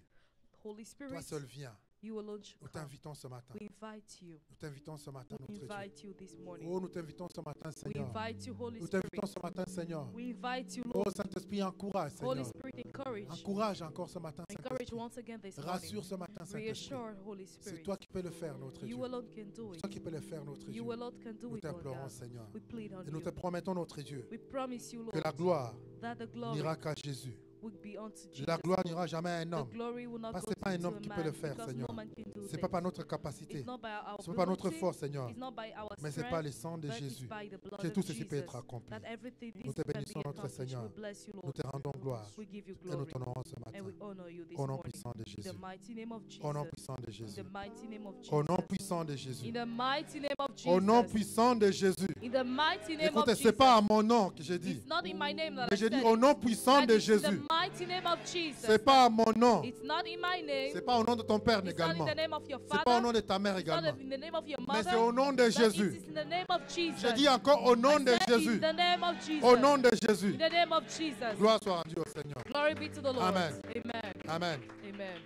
Holy toi Spirit, seul viens. you alone should Nous come. t'invitons ce matin. We invite you. Nous t'invitons ce matin, We notre Dieu. invite you this morning. Oh, nous t'invitons ce matin, We Seigneur. invite you, Holy Nous Spirit. t'invitons ce matin, Seigneur. We invite you, Oh, Lord. Saint-Esprit, encourage, Holy Seigneur. Spirit, encourage. Encourage encore ce matin, Encourage Saint-Esprit. once again this Rassure morning. ce matin, Saint-Esprit. Reassure, Holy C'est Spirit. toi qui peux le faire, notre Dieu. You alone can do C'est it. toi qui peux le faire, notre Dieu. You alone can do Nous it, Lord t'implorons, God. Seigneur. We plead on Et nous te you. promettons, notre Dieu, We promise you, que la Lord, gloire that the glory n'ira qu'à Jésus. would be unto Jesus. La gloire n'ira jamais à un The homme. glory will not Parce go que c'est pas un to homme a qui peut man le faire, because Seigneur. no man can do C'est pas par things. notre capacité. It's not by our C'est pas par notre ability. force, Seigneur. It's not by our Mais c'est strength, par le sang de but it's Jésus by the blood que of tout ceci peut Jesus être accompli. that everything Nous this te can bénissons, be notre accomplished. Seigneur. We bless you, Nous Lord. te rendons gloire. We give you Et nous glory. t'honorons ce And we matin. honor you this Au nom morning. puissant de In the Jésus. mighty name of Jesus. Au nom puissant de In Jésus. the mighty name of Au nom Jesus. puissant de Jésus. In the mighty name of Au nom Jesus. puissant de Jésus. In the mighty name of Écoutez, c'est Jesus. pas à mon nom que j'ai dit. It's not in my name that Mais I j'ai dit said au it. nom puissant But de it's in the Jésus. mighty name of Jesus. C'est pas à mon nom. It's not in my name. C'est pas au nom de ton père It's not également. in the name of your C'est pas au father. nom de ta mère It's not également. in the name of your Mais mother. c'est au nom de But Jésus. it is in the name of Jesus. Je dis encore au nom I de said Jésus. in the name of Jesus. Au nom de Jésus. In the name of Jesus. Gloire soit rendue au Seigneur. Glory be to the Lord. Amen. Amen. Amen. Amen.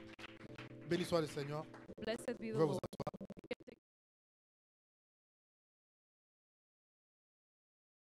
Béni soit le Seigneur. Blessed be Je the vais vous Lord.